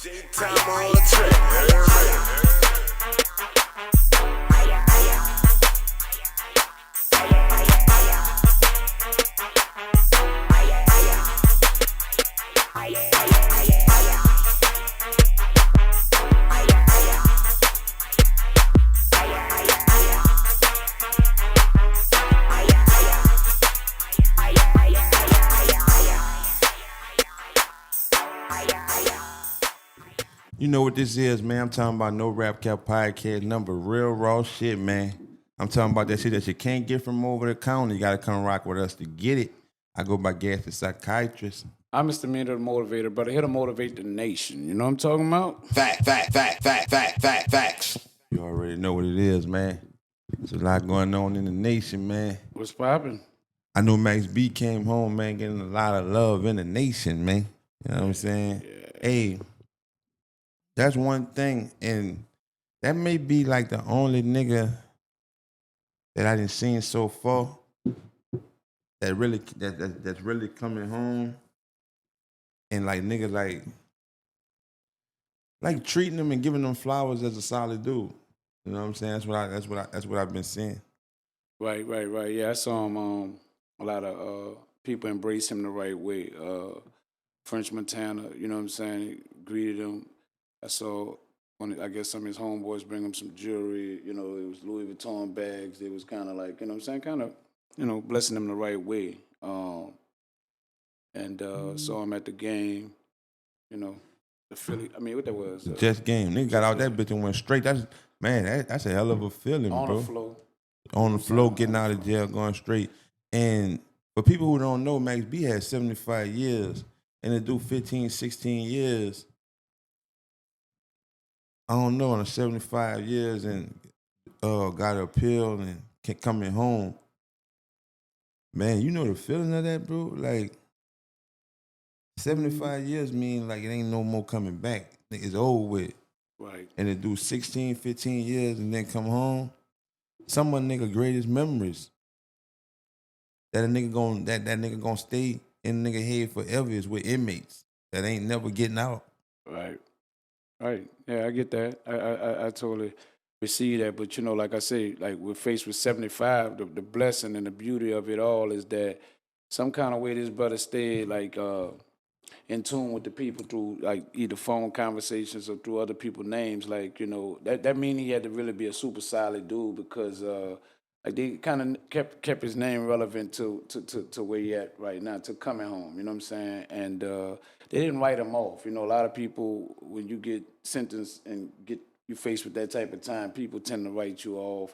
Time on the track. You know what this is, man. I'm talking about No Rap Cap Podcast number, real raw shit, man. I'm talking about that shit that you can't get from over the counter. You got to come rock with us to get it. I go by Gas the Psychiatrist. I'm Mr. Meaner, the motivator, but here to motivate the nation. You know what I'm talking about? Facts. You already know what it is, man. There's a lot going on in the nation, man. What's poppin'? I know Max B came home, man, getting a lot of love in the nation, man. You know what I'm saying? Yeah. Hey, that's one thing, and that may be like the only nigga that I didn't seen so far that's really coming home and like niggas like treating them and giving them flowers as a solid dude. You know what I'm saying? That's what I've been seeing. Right. Yeah, I saw him. A lot of people embrace him the right way. French Montana, you know what I'm saying? Greeted him. I saw I guess some of his homeboys bring him some jewelry. You know, it was Louis Vuitton bags. They was kind of like, you know what I'm saying? Kind of, you know, blessing him the right way. And saw him at the game. You know, the Philly. I mean, what that was? Just game. Nigga got out that bitch and went straight. That's a hell of a feeling, on bro. the floor. On the floor, getting out of jail, going straight. And for people who don't know, Max B had 75 years and to do 15, 16 years. I don't know, in 75 years and got an appeal and coming home. Man, you know the feeling of that, bro? Like, 75 years mean like it ain't no more coming back. It's over with. Right. And to do 16, 15 years and then come home, some of a nigga greatest memories that nigga gonna stay in the nigga head forever is with inmates that ain't never getting out. Right. Yeah, I get that. I totally receive that. But, you know, like I say, like we're faced with 75, the blessing and the beauty of it all is that some kind of way this brother stayed, like, in tune with the people through, like, either phone conversations or through other people's names. Like, you know, that mean he had to really be a super solid dude because, like, they kind of kept his name relevant to where he at right now, to coming home, you know what I'm saying? And they didn't write him off. You know, a lot of people, when you get sentenced and you faced with that type of time, people tend to write you off.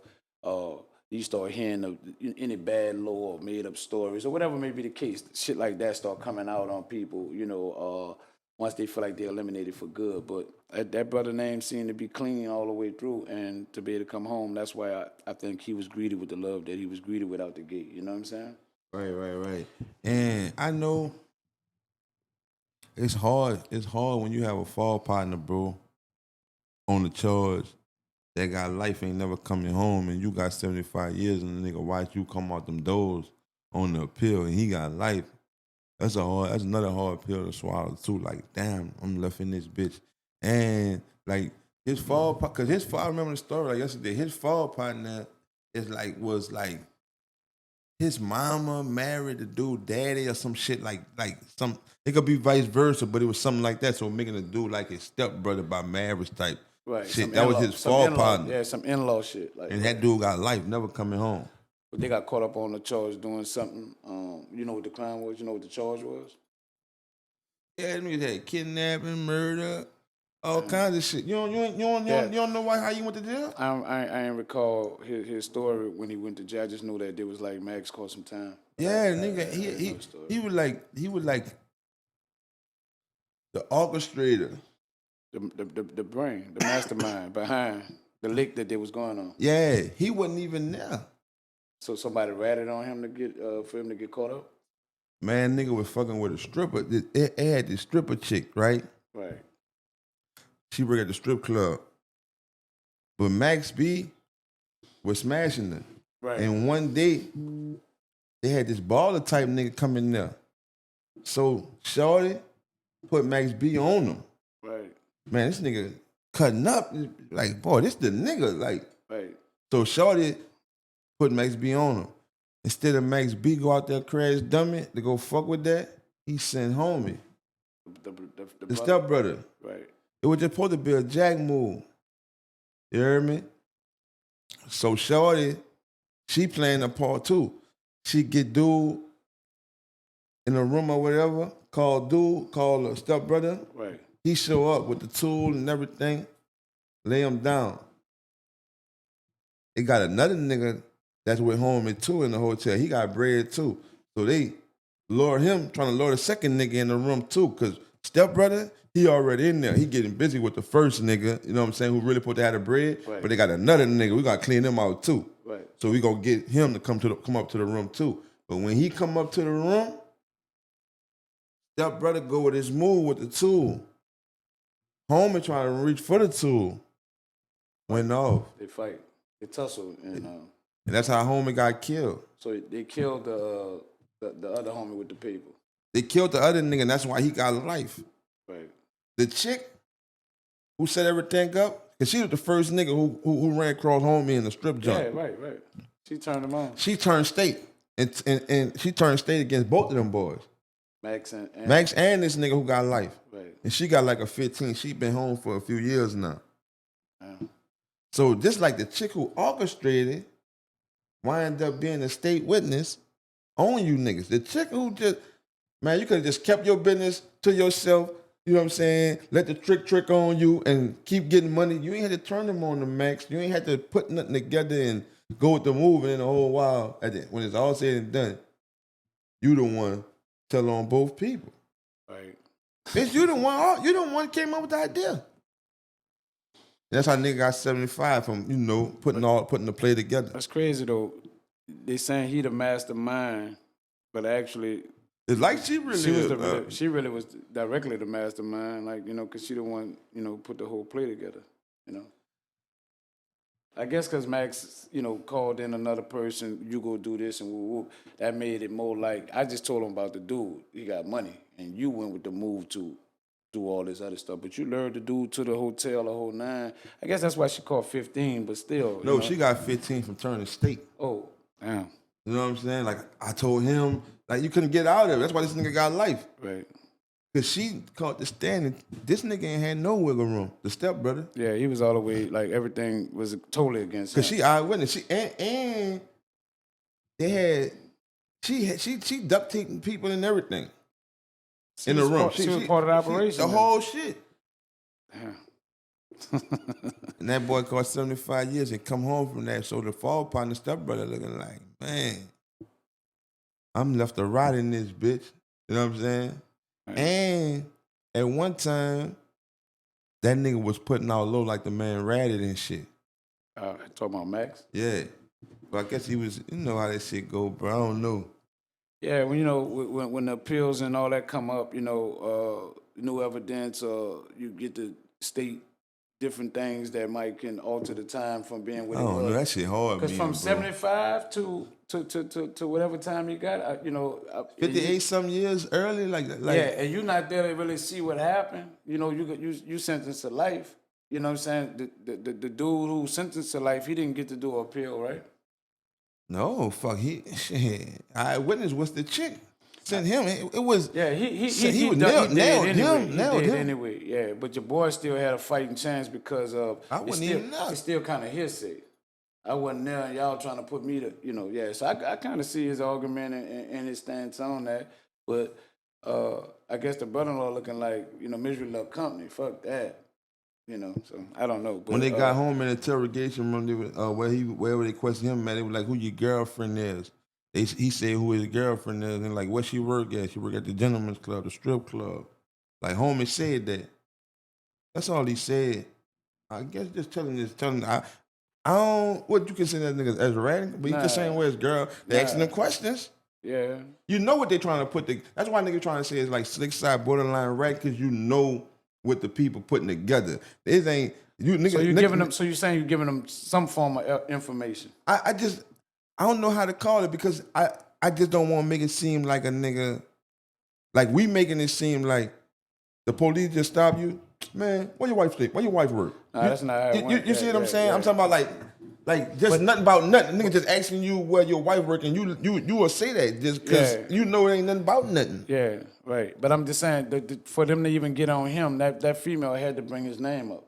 You start hearing any bad law or made up stories or whatever may be the case. Shit like that start coming out on people, you know, once they feel like they're eliminated for good. But that brother name seemed to be clean all the way through, and to be able to come home, that's why I think he was greeted with the love that he was greeted with out the gate. You know what I'm saying? Right. And I know it's hard. It's hard when you have a fall partner, bro, on the charge that got life ain't never coming home and you got 75 years and the nigga watch you come out them doors on the appeal and he got life. That's another hard pill to swallow too. Like, damn, I'm left in this bitch. And like I remember the story like yesterday, his fall partner was like his mama married the dude daddy or some shit like some, it could be vice versa, but it was something like that. So making the dude like his stepbrother by marriage type. Right. Shit, that was his fall partner. Yeah, some in-law shit. Like, and that dude got life, never coming home. But they got caught up on the charge doing something. You know what the crime was? You know what the charge was? Yeah, niggas had kidnapping, murder, all kinds of shit. You don't know how he went to jail? I ain't recall his story when he went to jail. I just know that there was like Max caught some time. Yeah, nigga, he was like the orchestrator. The brain, the mastermind behind the lick that they was going on. Yeah, he wasn't even there. So somebody ratted on him to get for him to get caught up? Man, nigga was fucking with a stripper. It had this stripper chick, right? Right. She worked at the strip club. But Max B was smashing her. Right. And one day, they had this baller type nigga come in there. So Shorty put Max B on him. Right. man, this nigga cutting up. Like, boy, this the nigga. Like, Right. so shorty put Max B on him. Instead of Max B go out there crash dummy to go fuck with that, he sent homie, the stepbrother. Right. It was just supposed to be a jack move. You heard me? So shorty, she playing a part too. She get dude in a room or whatever, call a stepbrother. Right. He show up with the tool and everything, lay him down. They got another nigga that's with homie too in the hotel. He got bread too. So they lure him, trying to lure the second nigga in the room too, because stepbrother, he already in there. He getting busy with the first nigga, you know what I'm saying, who really put that bread. Right. But they got another nigga. We got to clean him out too. Right. So we gonna get him to come up to the room too. But when he come up to the room, stepbrother go with his move with the tool. Homie trying to reach for the tool. Went off. They fight. They tussle, and that's how homie got killed. so they killed the other homie with the paper. They killed the other nigga, and that's why he got life. Right. The chick who set everything up, because she was the first nigga who ran across homie in the strip joint. Yeah, right. She turned him on. She turned state, and she turned state against both of them boys. Max and this nigga who got life. Right. And she got like a 15. She been home for a few years now. Yeah. So just like the chick who orchestrated wind up being a state witness on you niggas. The chick who just, man, you could have just kept your business to yourself, you know what I'm saying? Let the trick on you and keep getting money. You ain't had to turn them on the Max. You ain't had to put nothing together and go with the move, and in a whole while, when it's all said and done, you the one tell on both people. Right. Bitch, you the one came up with the idea. That's how nigga got 75 from, putting the play together. That's crazy though. They saying he the mastermind, but actually It's like she really she really was directly the mastermind, like, because she the one, put the whole play together, I guess because Max, called in another person, you go do this and whoop. That made it more like, I just told him about the dude. He got money, and you went with the move to do all this other stuff. But you lured the dude to the hotel, the whole nine. I guess that's why she called 15, but still. No, she got 15 from turning state. Oh, damn. You know what I'm saying? Like, I told him, like, you couldn't get out of it. That's why this nigga got life. Right. Because she caught the stand, and this nigga ain't had no wiggle room, the stepbrother. Yeah, he was all the way, like, everything was totally against him. Because she eyewitness. And they had, she duct taping people and everything in the room. She was part of the operation. The whole shit. Damn. And that boy caught 75 years and come home from that. So the fall partner stepbrother looking like, man, I'm left to rot in this bitch. You know what I'm saying? Right. And at one time, that nigga was putting out low like the man ratted and shit. Talking about Max? Yeah. But I guess he was, you know how that shit go, bro. I don't know. Yeah, when the appeals and all that come up, new evidence, you get to state different things that can alter the time from being what it was. I don't know, that shit hard. Because from 75 to whatever time you got, 58 some years early, like yeah, and you're not there to really see what happened. You sentenced to life. You know what I'm saying? The dude who sentenced to life, he didn't get to do an appeal, right? No, fuck, eyewitness was the chick. Sent him. It was. Yeah, he nailed him him anyway. Yeah, but your boy still had a fighting chance because of. I wasn't even there. It's still kind of hearsay. I wasn't there, and y'all trying to put me to, yeah. So I kind of see his argument and his stance on that. But I guess the brother-in-law looking like, misery love company. Fuck that. So I don't know. But, when they got home in the interrogation room, wherever they questioned him, man, they were like, who your girlfriend is? He said who his girlfriend is, and like, what she work at? She work at the gentleman's club, the strip club. Like, homie said that. That's all he said. I guess just telling. I don't, what you consider that niggas as ratting, but you just saying where his girl, they asking them questions. Yeah. You know what they trying to put, that's why niggas trying to say it's like slick side, borderline rat, because you know what the people putting together. This ain't, you niggas. So you're saying you're giving them some form of information. I don't know how to call it because I just don't want to make it seem like a nigga, like we making it seem like the police just stop you, Man, where your wife sleep? Where your wife work? Nah, that's not how it went. You see what I'm saying? Yeah. I'm talking about like just nothing about nothing. Nigga just asking you where your wife work, and you will say that just because you know it ain't nothing about nothing. Yeah, right. But I'm just saying, for them to even get on him, that female had to bring his name up.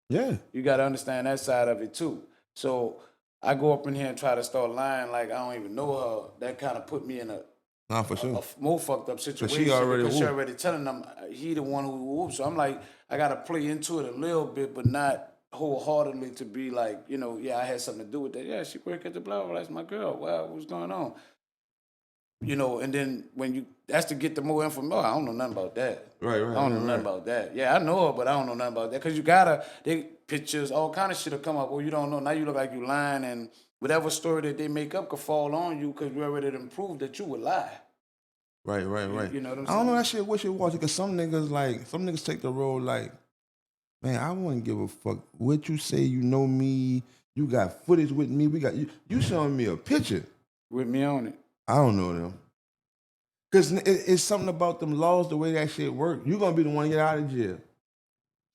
Yeah. You got to understand that side of it too. So I go up in here and try to start lying like I don't even know her. That kind of put me in a For sure. more fucked up situation she already because she whooped. already telling them he the one who whooped. So I'm like, I got to play into it a little bit, but not wholeheartedly to be like, yeah, I had something to do with that. Yeah, she worked at the blah, blah, that's my girl. Wow, what's going on? And then that's to get the more information. Oh, I don't know nothing about that. Right. I don't know nothing about that. Yeah, I know her, but I don't know nothing about that. Because they pictures, all kind of shit will come up. Well, you don't know. Now you look like you lying, and whatever story that they make up could fall on you because we already done proved that you would lie. Right. You know what I'm saying? I don't know that shit wishy-washy because some niggas take the role like, man, I wouldn't give a fuck what you say. You know me. You got footage with me. We got you showing me a picture. With me on it. I don't know them. Because it's something about them laws, the way that shit work. You're going to be the one to get out of jail.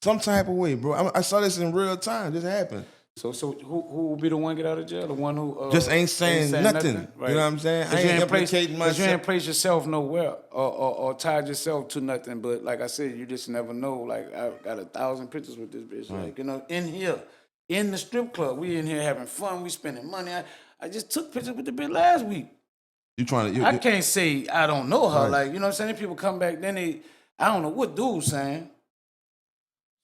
Some type of way, bro. I saw this in real time. This happened. So who will be the one get out of jail? The one who just ain't saying nothing. Right. You know what I'm saying? I ain't implicating myself. You ain't place yourself nowhere or tied yourself to nothing. But like I said, you just never know. Like I got 1,000 pictures with this bitch. Right. Like in here, in the strip club, we in here having fun. We spending money. I just took pictures with the bitch last week. You trying to? I can't say I don't know her. Right. Like, you know what I'm saying? People come back, then I don't know what dude's saying.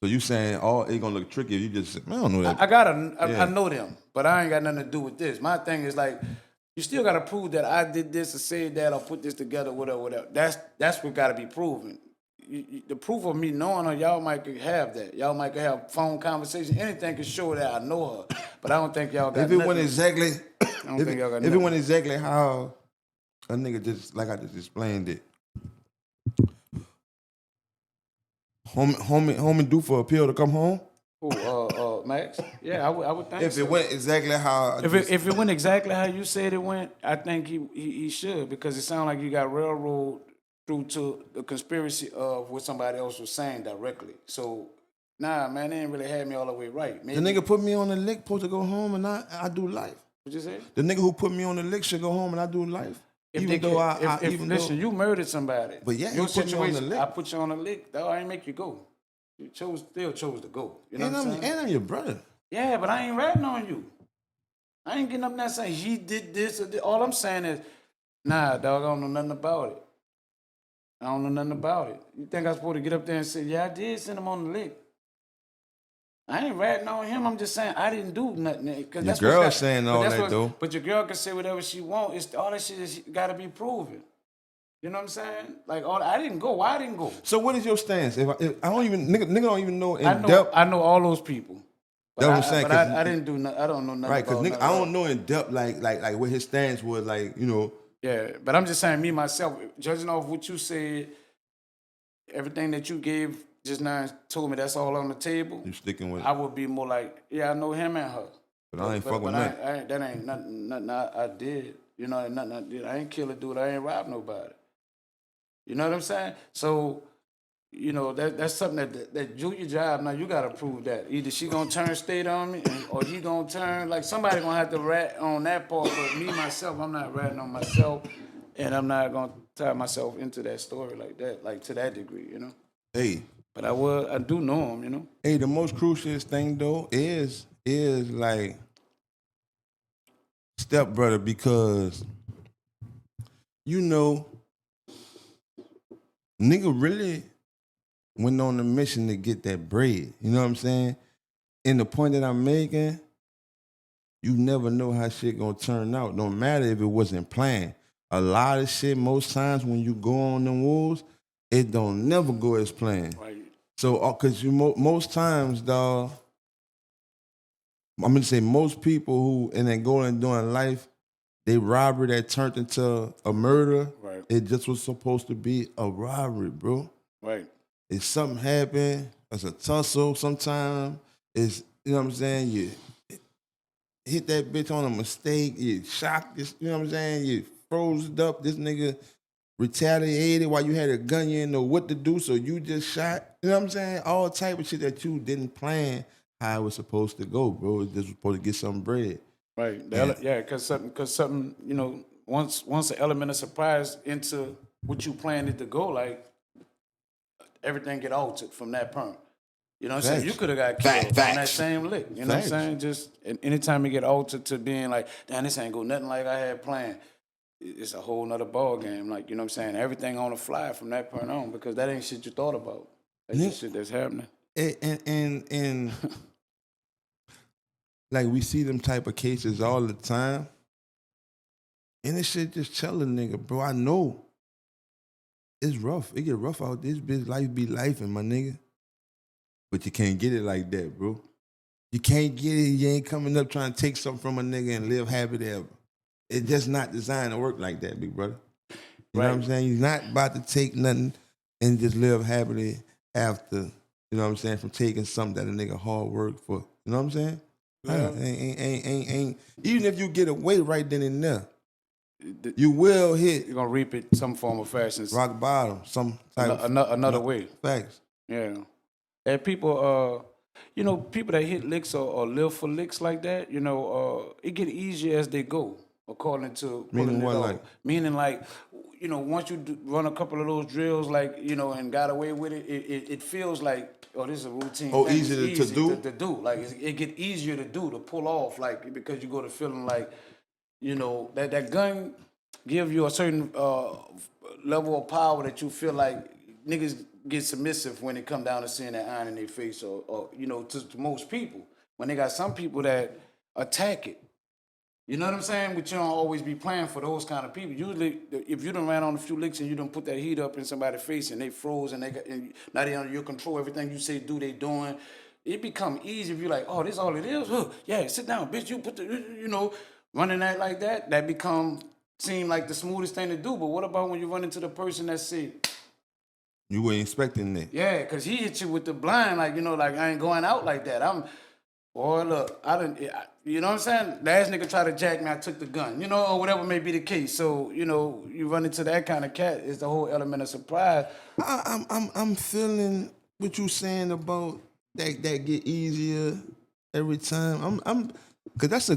So you saying, it gonna look tricky if you just say, man, I don't know that. I know them, but I ain't got nothing to do with this. My thing is like, you still gotta prove that I did this or said that or put this together, whatever. That's what gotta be proven. The proof of me knowing her, y'all might have that. Y'all might have phone conversation. Anything can show that I know her, but I don't think y'all got. If it went exactly, I don't think y'all got. If it went exactly how a nigga just like I just explained it. Homie due for appeal to come home? Who, Max? Yeah, I would think If so. it went exactly how... If it went exactly how you said it went, I think he should, because it sounded like you got railroad through to the conspiracy of what somebody else was saying directly. So, nah, man, they didn't really have me all the way right. Maybe, the nigga put me on the lick, supposed to go home, and I do life. What you say? The nigga who put me on the lick should go home, and I do life. Listen, you murdered somebody. But yeah, your he put you on the lick. I put you on the lick, though. I ain't make you go. You still chose to go. You know what I'm saying? And I'm your brother. Yeah, but I ain't ratting on you. I ain't getting up there saying he did this or that. All I'm saying is, nah, dog, I don't know nothing about it. I don't know nothing about it. You think I'm supposed to get up there and say, yeah, I did send him on the lick? I ain't ratting on him. I'm just saying I didn't do nothing. Your girl's saying all that, though. But your girl can say whatever she wants. It's all that shit is got to be proven. You know what I'm saying? Like, I didn't go. Why I didn't go? So what is your stance? If I don't even nigga don't even know in depth. I know all those people. That's what I'm saying. But I didn't do nothing. I don't know nothing. Right, because nigga, I don't know in depth like what his stance was, like, you know. Yeah, but I'm just saying, me myself, judging off what you said, everything that you gave just now told me that's all on the table. You sticking with it. I would be more like, yeah, I know him and her. But I ain't fucking with nothing. That ain't nothing I did. You know, nothing I did. I ain't kill a dude. I ain't rob nobody. You know what I'm saying? So, you know, that's something that do your job. Now, you got to prove that. Either she going to turn state on me or he going to turn, like, somebody going to have to rat on that part. But me, myself, I'm not ratting on myself. And I'm not going to tie myself into that story like that, like to that degree, you know? Hey. But I do know him, you know? Hey, the most crucial thing, though, is like stepbrother, because, you know, nigga really went on a mission to get that bread. You know what I'm saying? And the point that I'm making, you never know how shit gonna turn out. No matter if it wasn't planned. A lot of shit, most times when you go on them wars, it don't never go as planned. Right. So, cause most times, dawg, I'm gonna say most people who in their goal and doing life, they robbery that turned into a murder. Right. It just was supposed to be a robbery, bro. Right. If something happened, it's a tussle sometime. It's, you know what I'm saying? You hit that bitch on a mistake, you shocked this, you know what I'm saying? You froze it up, this nigga retaliated while you had a gun, you didn't know what to do, so you just shot. You know what I'm saying? All type of shit that you didn't plan how it was supposed to go, bro. It just was supposed to get some bread. Right. Because something, you know, once an element of surprise into what you planned it to go, like everything get altered from that point. You know what I'm saying? You Facts. could have got killed on that Facts. same lick. You know Facts. what I'm saying? Just anytime it get altered to being like, damn, this ain't go nothing like I had planned. It's a whole nother ball game. Like, you know what I'm saying? Everything on the fly from that point on, because that ain't shit you thought about. That's just shit that's happening. And like we see them type of cases all the time. And this shit just tell a nigga, bro, I know it's rough. It get rough out this bitch. Life be life, my nigga. But you can't get it like that, bro. You can't get it. You ain't coming up trying to take something from a nigga and live happy ever. It's just not designed to work like that, big brother. You know what I'm saying? You're not about to take nothing and just live happily after, you know what I'm saying, from taking something that a nigga hard work for. You know what I'm saying? Yeah. Ain't. Even if you get away right then and there, you will hit. You're gonna reap it some form of fashion. Rock bottom, some type another way. Facts. Yeah. And people, you know, people that hit licks or live for licks like that, you know, it get easier as they go, according to Meaning what, like? Meaning like, you know, once you run a couple of those drills, like, you know, and got away with it, it feels like, oh, this is a routine. Oh, thing. easy It's to do? To do. Like, it get easier to do, to pull off, like, because you go to feeling like, you know, that gun give you a certain level of power that you feel like niggas get submissive when it come down to seeing that iron in their face, or you know, to most people. When they got some people that attack it. You know what I'm saying? But you don't always be playing for those kind of people. Usually, if you done ran on a few licks and you done put that heat up in somebody's face and they froze and and now they under your control, everything you say do, they doing, it become easy if you're like, oh, this all it is? Huh, yeah, sit down, bitch. You put the, you know, running that like that become seem like the smoothest thing to do. But what about when you run into the person that say, you weren't expecting that. yeah, because he hit you with the blind, like, you know, like, I ain't going out like that. Boy, look, you know what I'm saying? Last nigga tried to jack me, I took the gun, you know, or whatever may be the case. So, you know, you run into that kind of cat, it's the whole element of surprise. I'm feeling what you saying about that get easier every time. Cause that's a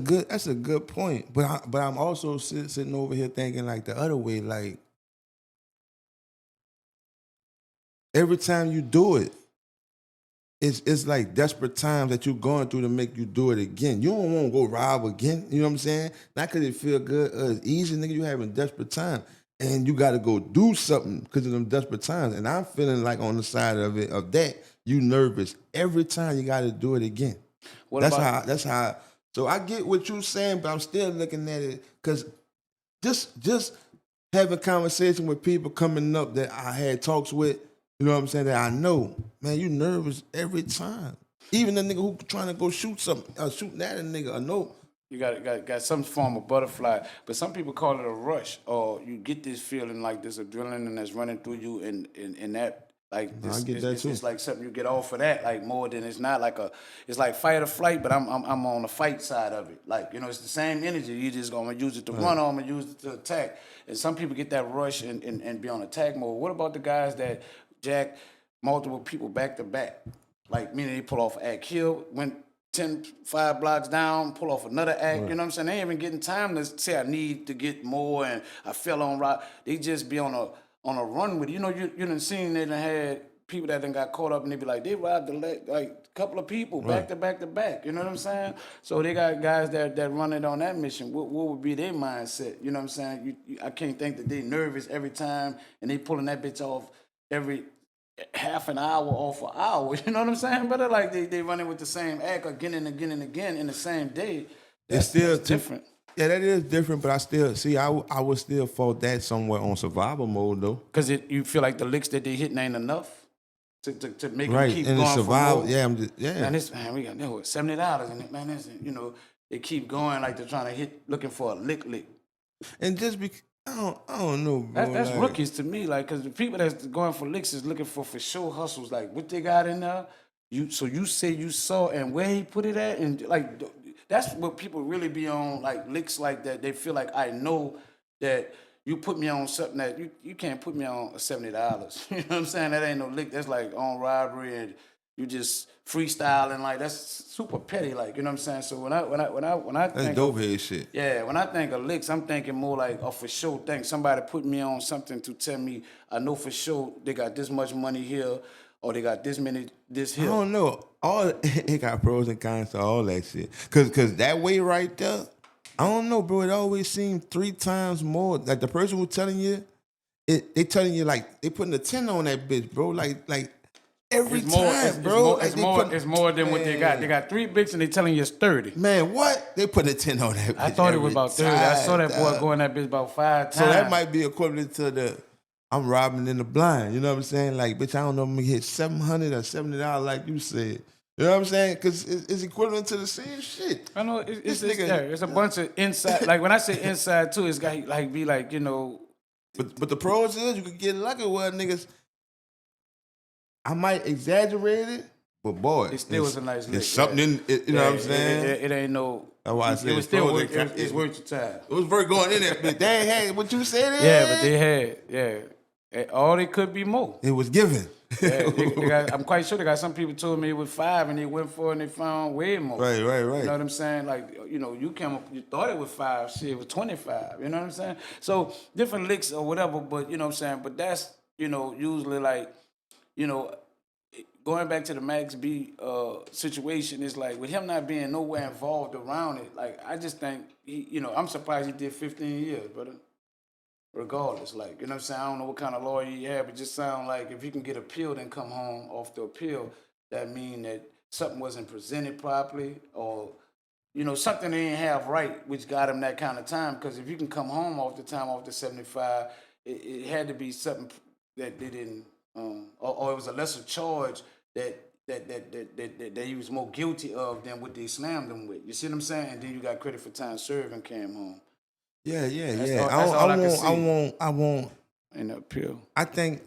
good point. But I'm also sitting over here thinking like the other way, like every time you do it, it's like desperate times that you're going through to make you do it again. You don't want to go rob again. You know what I'm saying? Not because it feel good or it's easy, nigga. You having desperate time. And you got to go do something because of them desperate times. And I'm feeling like on the side of that, you nervous. Every time you got to do it again. That's how. So I get what you're saying, but I'm still looking at it because just having conversation with people coming up that I had talks with, you know what I'm saying, that I know, man, you nervous every time. Even the nigga who trying to go shoot something, shooting at a nigga, I know. You got some form of butterfly, but some people call it a rush, or you get this feeling like this adrenaline that's running through you, and that like this, I get that too. It's like something you get off of that, like more than it's not like it's like fight or flight, but I'm on the fight side of it. Like, you know, it's the same energy. You just gonna use it to run or I'm gonna use it to attack. And some people get that rush and be on attack mode. What about the guys that jack multiple people back to back? Like, meaning they pull off an act, kill, went 5 blocks down, pull off another act, you know what I'm saying? They ain't even getting time to say I need to get more and I fell on rock. They just be on a run with it. You know, you done seen they done had people that done got caught up and they be like, they robbed like a couple of people back to back to back. You know what I'm saying? So they got guys that run it on that mission. What would be their mindset? You know what I'm saying? I can't think that they nervous every time and they pulling that bitch off every half an hour off an hour. You know what I'm saying? But like they running with the same act again and again and again in the same day. It's still different. Yeah, that is different, but I still see. I would still fault that somewhere on survival mode though. Because you feel like the licks that they hitting ain't enough to make right. them keep and going survival. for more. Yeah, Man, we got $70 in it, man. They keep going like they're trying to hit, looking for a lick. And just I don't know, bro. That's like, rookies to me, like, because the people that's going for licks is looking for sure hustles, like what they got in there. So you say you saw and where he put it at, and like that's what people really be on, like licks like that. They feel like I know that you put me on something that you can't put me on $70. You know what I'm saying? That ain't no lick. That's like on robbery and you just freestyling like that's super petty. Like you know what I'm saying? So when I That's think dope of, head shit. yeah, when I think of licks, I'm thinking more like a for sure thing. Somebody put me on something to tell me I know for sure they got this much money here or they got this I here. don't know. All it got pros and cons to all that shit. Cause that way right there, I don't know, bro. It always seemed 3 times more. Like the person who telling you, they telling you like they putting a 10 on that bitch, bro. Like every time, bro. It's more than what they got. They got 3 bricks and they telling you it's 30. Man, what? They put a 10 on that bitch. I thought it was every about 30. I saw that boy time. go in that bitch about 5 times. So that might be equivalent to the I'm robbing in the blind. You know what I'm saying? Like, bitch, I don't know if I'm gonna hit $700 or $70 like you said. You know what I'm saying? Because it's equivalent to the same shit. I know it's This nigga- it's a bunch of inside. Like when I say inside too, it's got like be like you know. But the pros is you could get lucky with niggas. I might exaggerate it, but boy, It still was a nice lick. It's something in it, you know what I'm saying? It ain't no. That's why I said it was still pros worth, and it's worth your time. It was worth going in there, but they had what you said. Yeah, but they had all they could be more. It was given. Yeah, they got, I'm quite sure they got some people told me it was 5 and they went for it and they found way more. Right. You know what I'm saying? Like, you know, you thought it was 5, shit, it was 25. You know what I'm saying? So different licks or whatever, but you know what I'm saying? But that's, you know, usually like, you know, going back to the Max B situation, is like with him not being nowhere involved around it, like I just think you know, I'm surprised he did 15 years, brother. Regardless, like, you know what I'm saying? I don't know what kind of lawyer he had, but just sound like if he can get appealed and come home off the appeal, that mean that something wasn't presented properly or, you know, something they didn't have right, which got him that kind of time. Because if you can come home off the 75, it had to be something that they didn't, or it was a lesser charge that he was more guilty of than what they slammed him with. You see what I'm saying? And then you got credit for time served and came home. Yeah. That's all I can see. I won't. In the appeal. I think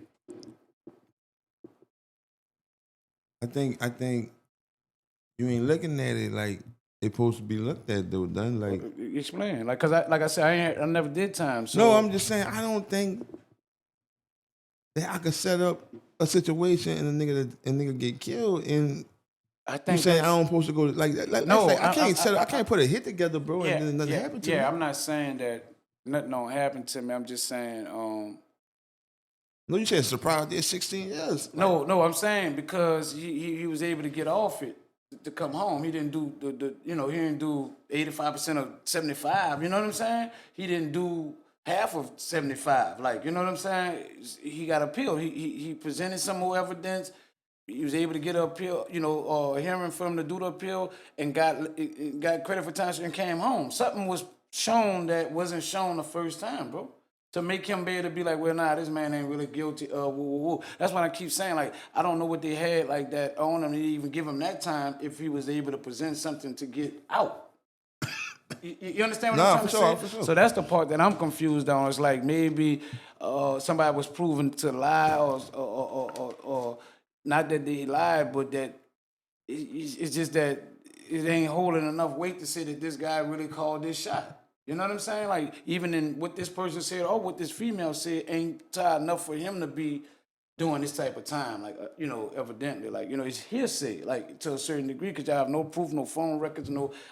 you ain't looking at it like it's supposed to be looked at though, done like. Explain, like, cause I said, I never did time. So. No, I'm just saying I don't think that I could set up a situation and a nigga get killed and. I think you saying I don't supposed to go like no, like, I can't put a hit together, bro, and then nothing happen to me. Yeah, I'm not saying that nothing don't happen to me. I'm just saying. No, you said surprise did 16 years. No, I'm saying because he was able to get off it to come home. He didn't do the he didn't do 85% of 75. You know what I'm saying? He didn't do half of 75. Like, you know what I'm saying? He got appealed. He presented some more evidence. He was able to get an appeal, you know, hearing for him to do the appeal and got credit for time and came home. Something was shown that wasn't shown the first time, bro. To make him be able to be like, well, nah, this man ain't really guilty. That's what I keep saying. Like, I don't know what they had like that on him to even give him that time if he was able to present something to get out. You understand what I'm trying to say? For sure. So that's the part that I'm confused on. It's like maybe somebody was proven to lie or not that they lied, but that it's just that it ain't holding enough weight to say that this guy really called this shot. You know what I'm saying? Like, even in what this person said or what this female said ain't tied enough for him to be doing this type of time. Like, you know, evidently, like, you know, it's hearsay, like, to a certain degree, because I have no proof, no phone records,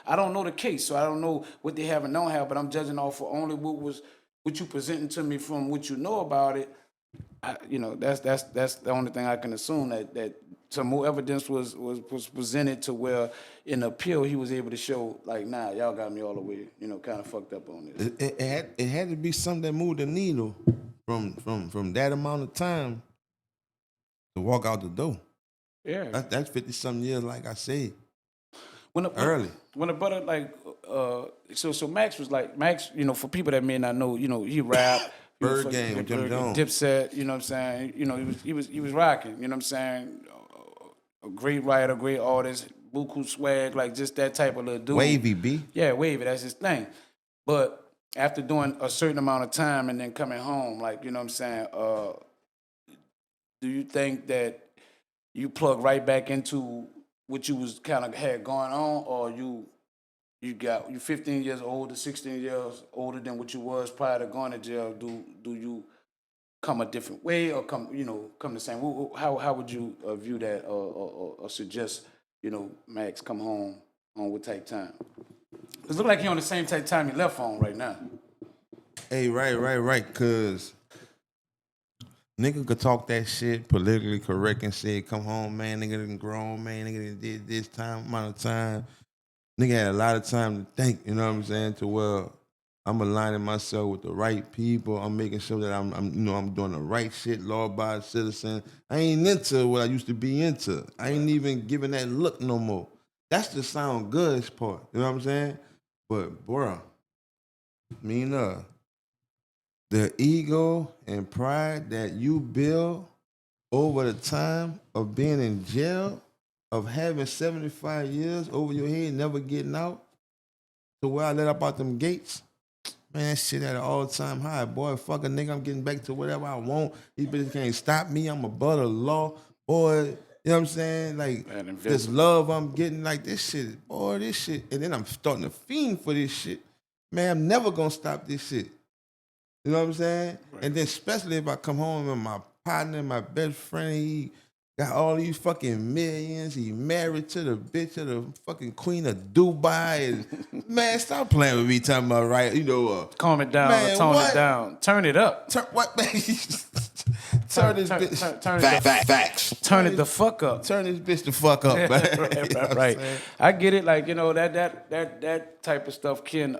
I don't know the case, so I don't know what they have and don't have, but I'm judging off of only what you presenting to me from what you know about it. You know, that's the only thing I can assume that some more evidence was presented to where in the appeal he was able to show like, nah, y'all got me all the way, you know, kind of fucked up on this. It had to be something that moved the needle from that amount of time to walk out the door. Yeah, that's 50-something years, like I said. Early. When the brother like so Max was like you know, for people that may not know, you know, he rap. Bird Game with Jim Jones. Dipset, you know what I'm saying? You know, he was rocking, you know what I'm saying? A great writer, great artist, buku swag, like just that type of little dude. Wavy, B. Yeah, wavy, that's his thing. But after doing a certain amount of time and then coming home, like, you know what I'm saying, do you think that you plug right back into what you was kind of had going on, or you you 15 years older, 16 years older than what you was prior to going to jail. Do you come a different way or come come the same? How would you view that or suggest Max come home on what type time? It look like he on the same type time he left on right now. Hey, right. Cause nigga could talk that shit politically correct and say, "Come home, man. Nigga done grown, man. Nigga done did this amount of time." Nigga had a lot of time to think. You know what I'm saying? To where I'm aligning myself with the right people. I'm making sure that I'm doing the right shit, law-abiding citizen. I ain't into what I used to be into. I ain't even giving that look no more. That's the sound good part. You know what I'm saying? But bruh, MEANA, the ego and pride that you build over the time of being in jail, of having 75 years over your head, never getting out, to where I let up out them gates, man, that shit at an all-time high. Boy, fuck a nigga, I'm getting back to whatever I want. These bitches can't stop me. I'm above the law. Boy, you know what I'm saying? Like, this love I'm getting, like, this shit, boy, this shit. And then I'm starting to fiend for this shit. Man, I'm never gonna stop this shit. You know what I'm saying? Right. And then especially if I come home and my partner, my best friend, he got all these fucking millions. He married to the bitch of the fucking queen of Dubai. And man, stop playing with me talking about right, calm it down, man, tone it down. Turn it up. What, man? Turn this bitch. Facts. Turn it the fuck up. Turn this bitch the fuck up, man. Right. I get it. Like, that type of stuff can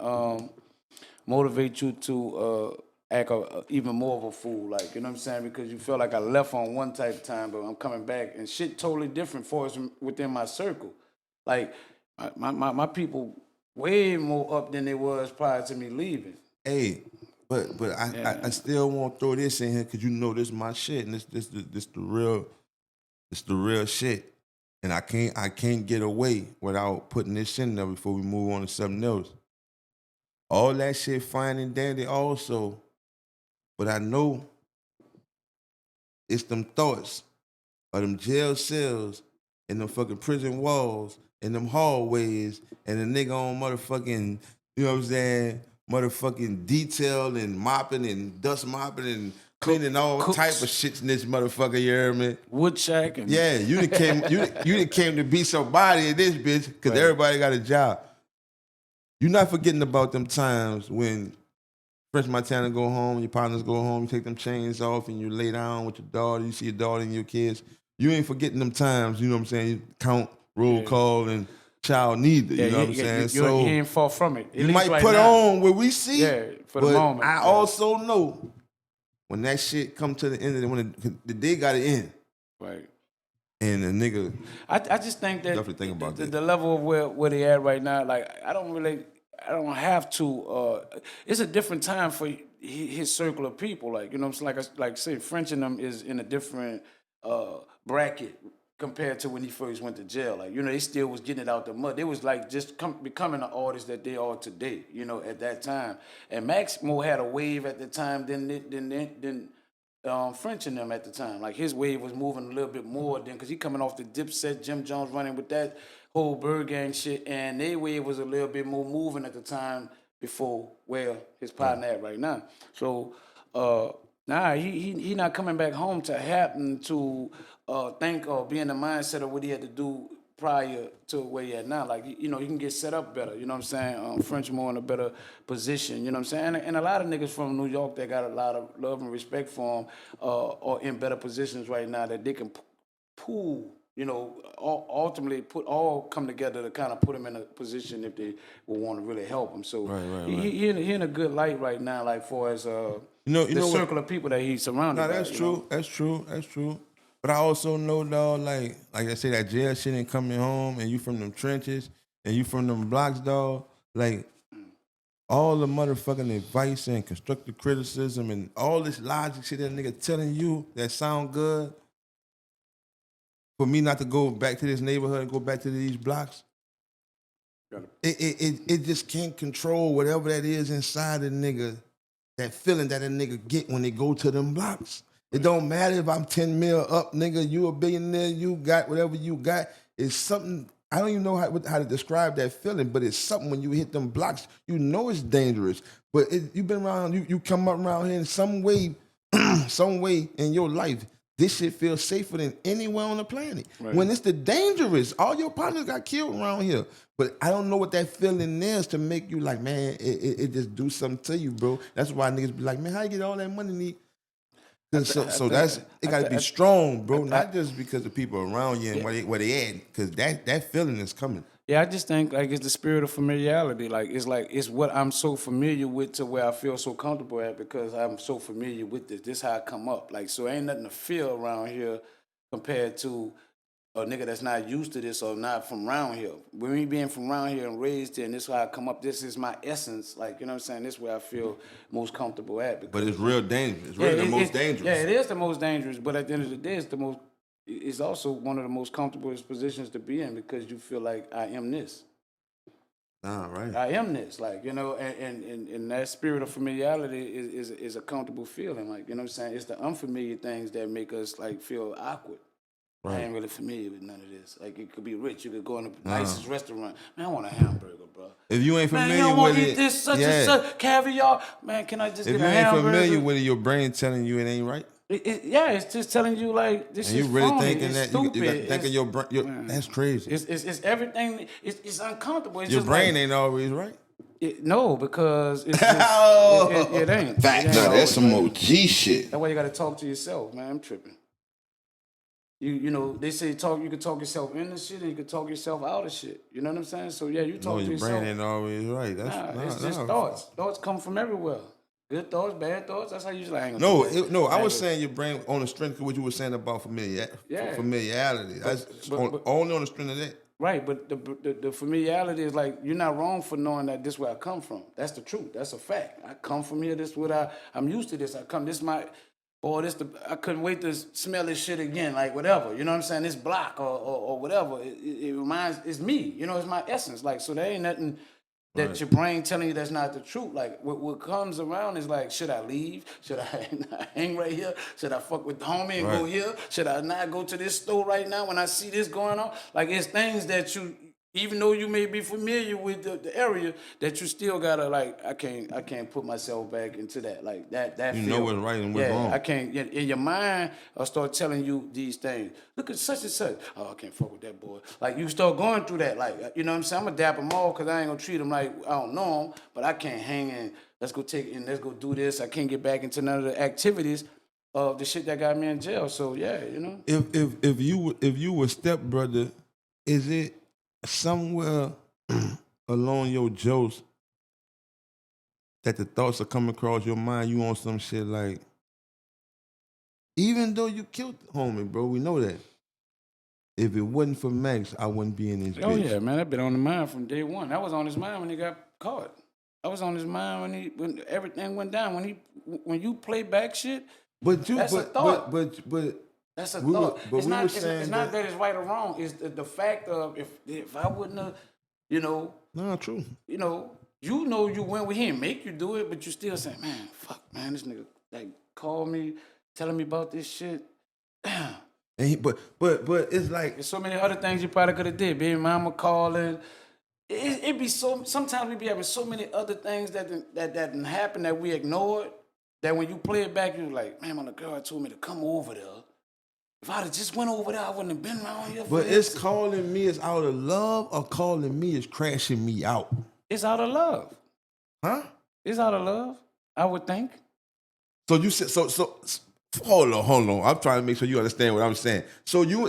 motivate you to act even more of a fool, like, you know what I'm saying? Because you feel like I left on one type of time, but I'm coming back and shit totally different for us within my circle. Like, my people way more up than they was prior to me leaving. Hey, but I still want to throw this in here because this is my shit and this the real shit. And I can't get away without putting this shit in there before we move on to something else. All that shit fine and dandy also. But I know it's them thoughts of them jail cells and them fucking prison walls and them hallways and the nigga on motherfucking, you know what I'm saying, motherfucking detail and mopping and dust mopping and cleaning all type of shit in this motherfucker, you hear me? Wood shack. And yeah, you done came to be somebody in this bitch because everybody got a job. You're not forgetting about them times when French Montana go home, your partners go home, you take them chains off and you lay down with your daughter, you see your daughter and your kids. You ain't forgetting them times, you know what I'm saying? You count, roll call, and child neither, you know what I'm saying? So you ain't far from it. You might put on what we see, for the moment. I also know when that shit come to the end of when the day got to end. Right. And the nigga, I just think that definitely think about the level of where they at right now, like, I don't have to. It's a different time for his circle of people. Like, you know what I'm saying? Like say, French and them is in a different bracket compared to when he first went to jail. Like, they still was getting it out the mud. They was like just becoming the artists that they are today. At that time. And Max Mo had a wave at the time than French and them at the time. Like, his wave was moving a little bit more then because he coming off the Dipset, Jim Jones running with that whole Bird Gang shit, and their wave was a little bit more moving at the time before where his partner at right now. So, he not coming back home to happen to think or be in the mindset of what he had to do prior to where he at now. Like, he can get set up better, you know what I'm saying? French more in a better position, you know what I'm saying? And a lot of niggas from New York that got a lot of love and respect for him are in better positions right now that they can pool, ultimately come together to kind of put him in a position if they will want to really help him. So he in a good light right now, like, for as the circle of people that he's surrounded by. No, that's true. That's true. But I also know, dog, like I say, that jail shit ain't coming home, and you from them trenches, and you from them blocks, dog. Like, all the motherfucking advice and constructive criticism and all this logic shit that nigga telling you that sound good, for me not to go back to this neighborhood and go back to these blocks, it just can't control whatever that is inside the nigga, that feeling that a nigga get when they go to them blocks. It don't matter if I'm 10 mil up, nigga, you a billionaire, you got whatever you got. It's something I don't even know how to describe that feeling, but it's something when you hit them blocks, you know it's dangerous. But you've been around, you come up around here in some way, some way in your life, this shit feels safer than anywhere on the planet. Right. When it's the dangerous, all your partners got killed around here. But I don't know what that feeling is to make you like, man, it just do something to you, bro. That's why niggas be like, man, how you get all that money, Nick? So that's it. Got to be strong, bro. Not just because the people around you and where they at, because that feeling is coming. Yeah, I just think like it's the spirit of familiarity. Like it's what I'm so familiar with to where I feel so comfortable at because I'm so familiar with this. This how I come up. Like so, ain't nothing to feel around here compared to a nigga that's not used to this or not from around here. When me being from around here and raised here, and this is how I come up. This is my essence. Like you know what I'm saying. This is where I feel most comfortable at. Because, But it's real dangerous. It's really the most dangerous. Yeah, it is the most dangerous. But at the end of the day, it's also one of the most comfortable positions to be in because you feel like I am this. Right. I am this, like, you know, and that spirit of familiarity is a comfortable feeling. Like, you know what I'm saying? It's the unfamiliar things that make us like feel awkward. Right. I ain't really familiar with none of this. Like, it could be rich. You could go in the nicest restaurant. Man, I want a hamburger, bro. If you ain't familiar man, you don't want with to eat it, this such and such caviar. Man, can I just get a hamburger? If you ain't familiar with it, your brain telling you it ain't right. It's just telling you like this is you really phony. thinking it's that stupid. you got thinking your brain. That's crazy. It's everything. It's uncomfortable. It's your just brain like, ain't always right. No, because it's just, it ain't. Fact, It ain't that's some always OG shit. That's why you got to talk to yourself, man. I'm tripping. You know, they say you can talk yourself into shit and you can talk yourself out of shit. You know what I'm saying? So yeah, you talk to your yourself. brain ain't always right. It's just thoughts. Thoughts come from everywhere. Good thoughts, bad thoughts. That's how you usually hang on. No, I was saying your brain on the strength of what you were saying about familiarity. Only on the strength of that. Right, but the familiarity is like you're not wrong for knowing that this is where I come from. That's the truth. That's a fact. I come from here. This is what I'm used to. This. I couldn't wait to smell this shit again. Like whatever, you know what I'm saying? This block or whatever. It reminds. It's me. You know, it's my essence. Like so, there ain't nothing that your brain telling you that's not the truth. Like what comes around is like, should I leave? Should I hang right here? Should I fuck with the homie and go here? Should I not go to this store right now when I see this going on? Like it's things that you, even though you may be familiar with the area, that you still gotta like, I can't put myself back into that. Like that you know what's right and what's wrong. I can't. In your mind, I'll start telling you these things. Look at such and such. Oh, I can't fuck with that boy. Like you start going through that. Like you know what I'm saying. I'm gonna dap them all because I ain't gonna treat them like I don't know them. But I can't hang in. Let's go do this. I can't get back into none of the activities of the shit that got me in jail. So yeah, you know. If you were stepbrother, is it somewhere along your jokes that the thoughts are coming across your mind, you on some shit like, even though you killed the homie, bro, we know that. If it wasn't for Max, I wouldn't be in this bitch. Oh yeah, man, that been on the mind from day one. That was on his mind when he got caught. That was on his mind when everything went down. When you play back shit, that's a thought. That's a thought. It's not that it's right or wrong. It's the fact of if I wouldn't have, you know. No, true. You know you went with him, make you do it, but you still say, man, fuck, man, this nigga like called me, telling me about this shit. Damn. And but it's like there's so many other things you probably could have did. Baby mama calling. It be so. Sometimes we be having so many other things that happen that we ignored. That when you play it back, you're like, man, when the girl told me to come over there. If I'd have just went over there, I wouldn't have been around here. But it's calling me is out of love or calling me is crashing me out? It's out of love. Huh? It's out of love, I would think. So you said so hold on. I'm trying to make sure you understand what I'm saying. So you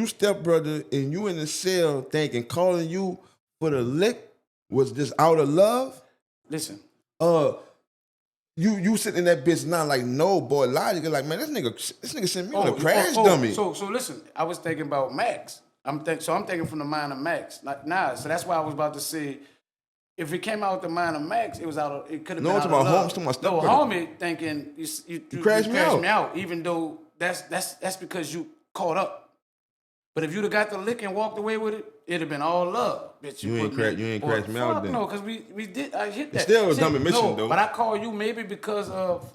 stepbrother and you in the cell thinking calling you for the lick was just out of love? Listen. You sitting in that bitch now like, no, boy, logic. Like, man, this nigga sent me on a crash dummy. So listen, I was thinking about Max. I'm thinking from the mind of Max. Like, so that's why I was about to say, if it came out with the mind of Max, it could have been out of love. No, homie thinking you crashed me out, even though that's because you caught up. But if you'd have got the lick and walked away with it, it'd have been all love. Bitch, you ain't crashed me out then. No, because we did. I hit that. It's still a dumb admission, though. But I call you maybe because of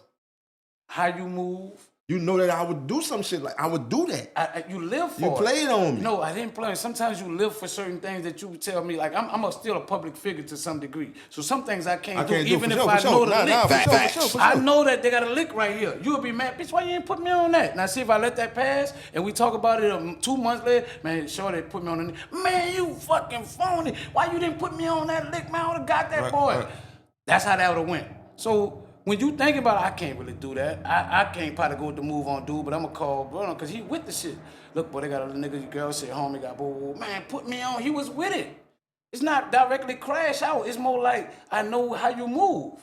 how you move, You know that I would do some shit like I would do that. You live for You played on me. No, I didn't play. Sometimes you live for certain things that you tell me. Like still a public figure to some degree. So some things I can't do, even if I know the lick. I know that they got a lick right here. You'll be mad, bitch. Why you ain't put me on that? Now see if I let that pass and we talk about it 2 months later, man. Sure, they put me on the. Man, you fucking phony. Why you didn't put me on that lick, man? I would've got that boy. Right. That's how that would've went. So. When you think about it, I can't really do that. I can't probably go with the move on dude, but I'm going to call Bruno because he with the shit. Look, boy, they got a nigga, girl said, homie got, boy, man, put me on. He was with it. It's not directly crash out. It's more like I know how you move.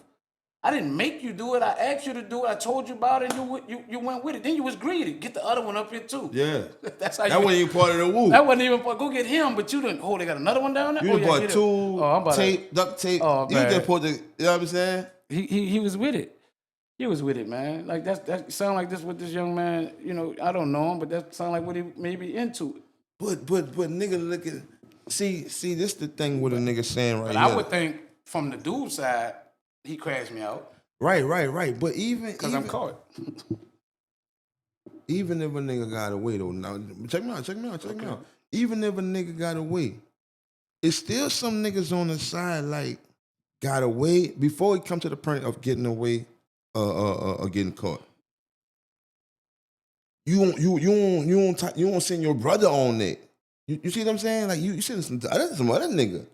I didn't make you do it. I asked you to do it. I told you about it, and you went with it. Then you was greedy. Get the other one up here, too. Yeah. That's how that wasn't even part of the woo. That wasn't even part. Go get him, but you didn't. Oh, they got another one down there? You bought duct tape. Oh, you just put the, you know what I'm saying? He was with it. He was with it, man. Like that sound like this with this young man. You know, I don't know him, but that sound like what he may be into it. But nigga, look at see this the thing with a nigga saying right here. I would think from the dude side, he crashed me out. Right. But even because I'm caught. Even if a nigga got away though, now check me out. Even if a nigga got away, it's still some niggas on the side like got away before he come to the point of getting away. Getting caught. You won't send your brother on it. You see what I'm saying? Like you send some other nigga.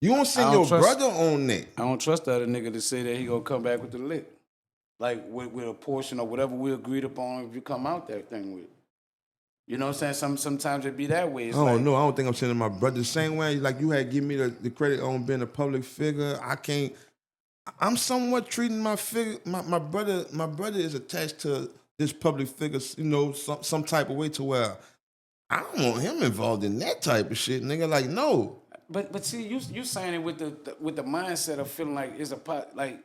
You won't send your brother on it. I don't trust that other nigga to say that he gonna come back with the lick, like with a portion of whatever we agreed upon. If you come out that thing with, you know what I'm saying? Sometimes it be that way. It's I don't think I'm sending my brother the same way. Like you had give me the credit on being a public figure. I can't. I'm somewhat treating my figure. My brother is attached to this public figure, you know, some type of way to where I don't want him involved in that type of shit, nigga. Like no. But see, you saying it with the mindset of feeling like it's a pot. Like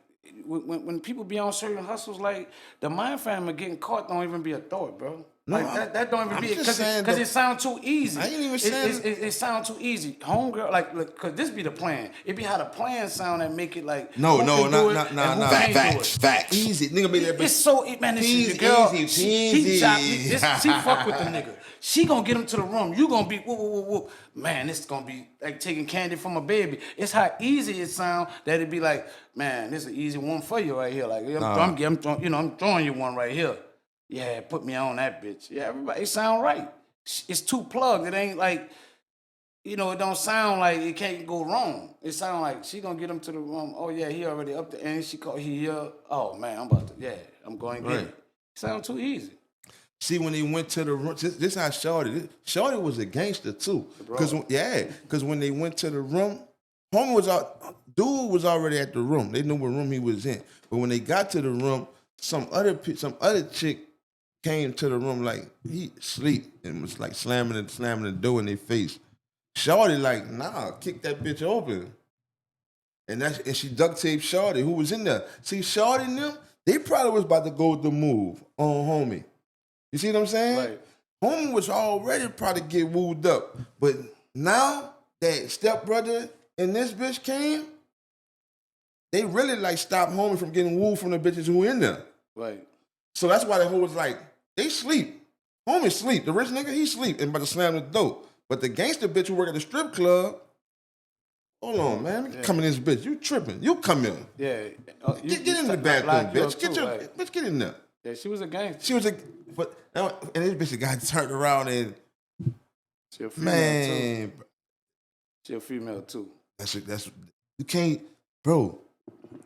when people be on certain hustles, like the mind frame of getting caught don't even be a thought, bro. No, like that don't even be because it sounds too easy. I ain't even saying it sounds too easy. Homegirl, like, look, cause this be the plan. It be how the plan sound that make it like no, facts. Easy, nigga, be that. It's so man. This is the girl. She fuck with the nigga. She gonna get him to the room. You gonna be whoop. Man, this is gonna be like taking candy from a baby. It's how easy it sound that it be like, man, this is an easy one for you right here. Like I'm throwing you one right here. Yeah, put me on that bitch. Yeah, everybody, it sound right. It's too plugged. It ain't like, it don't sound like it can't go wrong. It sound like she gonna get him to the room. Oh yeah, he already up there. And he here. Oh man, I'm going to get it. It sound too easy. See, when he went to the room, this how Shorty was a gangster too. Because when they went to the room, dude was already at the room. They knew what room he was in. But when they got to the room, some other chick came to the room like he sleep and was like slamming the door in their face. Shorty like, nah, kick that bitch open. And she duct taped Shorty, who was in there. See, Shorty and them, they probably was about to go with the move on homie. You see what I'm saying? Right. Homie was already probably get wooed up. But now that stepbrother and this bitch came, they really like stopped homie from getting wooed from the bitches who in there. Right. So that's why the whole was like, they sleep. Homie sleep. The rich nigga, he sleep and about to slam the door. But the gangster bitch who work at the strip club, hold on, man. Come in this bitch. You tripping. You come in. Yeah. Get in the bathroom, bitch. Bitch, get in there. Yeah, she was a gangster. She was and this bitch got turned around and she a female too. She a female too. That's you can't, bro.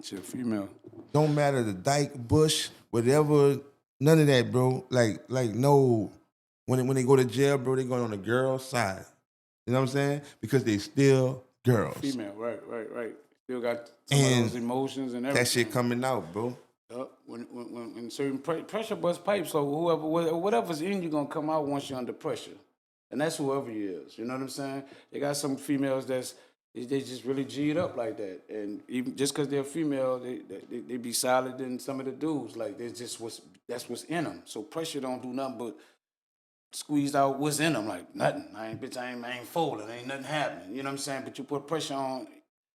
She a female. Don't matter the dyke, bush, whatever, none of that, bro. Like no. When they go to jail, bro, they going on the girl side. You know what I'm saying? Because they still girls. Female, right. Still got some of those emotions and everything. That shit coming out, bro. When certain pressure bust pipes, so whatever's in you gonna come out once you're under pressure, and that's whoever you is. You know what I'm saying? They got some females they just really G'd up like that, and even just because they're female, they be solid than some of the dudes. Like that's what's in them. So pressure don't do nothing but squeeze out what's in them. Like nothing. I ain't folding. Ain't nothing happening. You know what I'm saying? But you put pressure on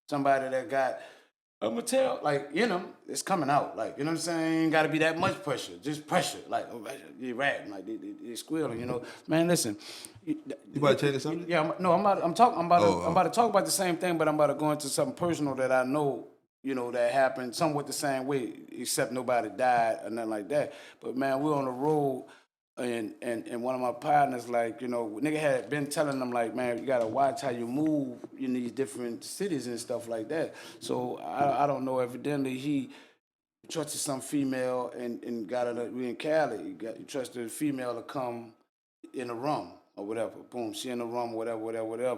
somebody that got I'm gonna tell, like, it's coming out. Like, you know what I'm saying? Ain't gotta be that much pressure. Just pressure. Like, you're ratting. Like, they're squealing, Man, listen. You about to change the subject? Yeah, I'm Oh. about to talk about the same thing, but I'm about to go into something personal that I know, that happened somewhat the same way, except nobody died or nothing like that. But man, we're on the road. And one of my partners, like, nigga had been telling them, like, man, you gotta watch how you move in these different cities and stuff like that. So I don't know, evidently he trusted some female and got her, we in Cali, he trusted a female to come in the room or whatever. Boom, she in the room, whatever.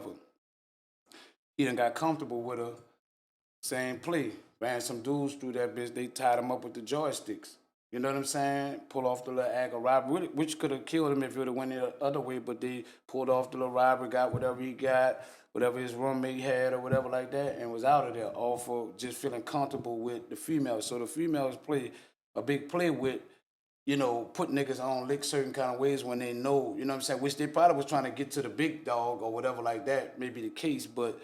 He done got comfortable with her, same play. Ran some dudes through that bitch, they tied him up with the joysticks. You know what I'm saying? Pull off the little act of robbery, which could have killed him if it would have went the other way, but they pulled off the little robbery, got whatever he got, whatever his roommate had or whatever like that, and was out of there, all for just feeling comfortable with the females. So the females play a big play with, put niggas on lick certain kind of ways when they know, you know what I'm saying? Which they probably was trying to get to the big dog or whatever like that, may be the case, but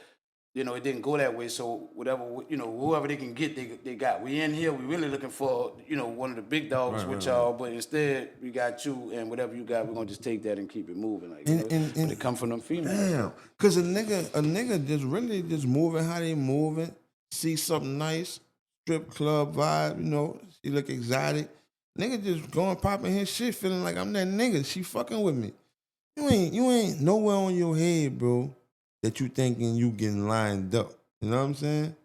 it didn't go that way. So whatever, whoever they can get, they got. We in here, we really looking for, one of the big dogs with y'all, but instead we got you, and whatever you got, we're gonna just take that and keep it moving. Like, but it come from them females. Damn, cause a nigga just really just moving how they moving. See something nice, strip club vibe, she look exotic. Nigga just going popping his shit, feeling like I'm that nigga. She fucking with me. You ain't nowhere on your head, bro, that you thinking you getting lined up. You know what I'm saying?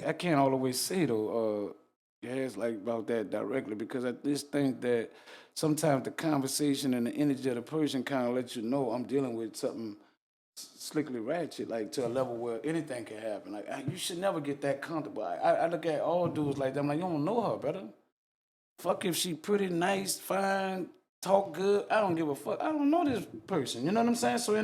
I can't always say though. It's like about that directly, because I just think that sometimes the conversation and the energy of the person kind of lets you know I'm dealing with something slickly ratchet, like to a level where anything can happen. Like, you should never get that comfortable. I look at all dudes like that. I'm like, you don't know her, brother. Fuck if she pretty, nice, fine, talk good. I don't give a fuck. I don't know this person. You know what I'm saying? So at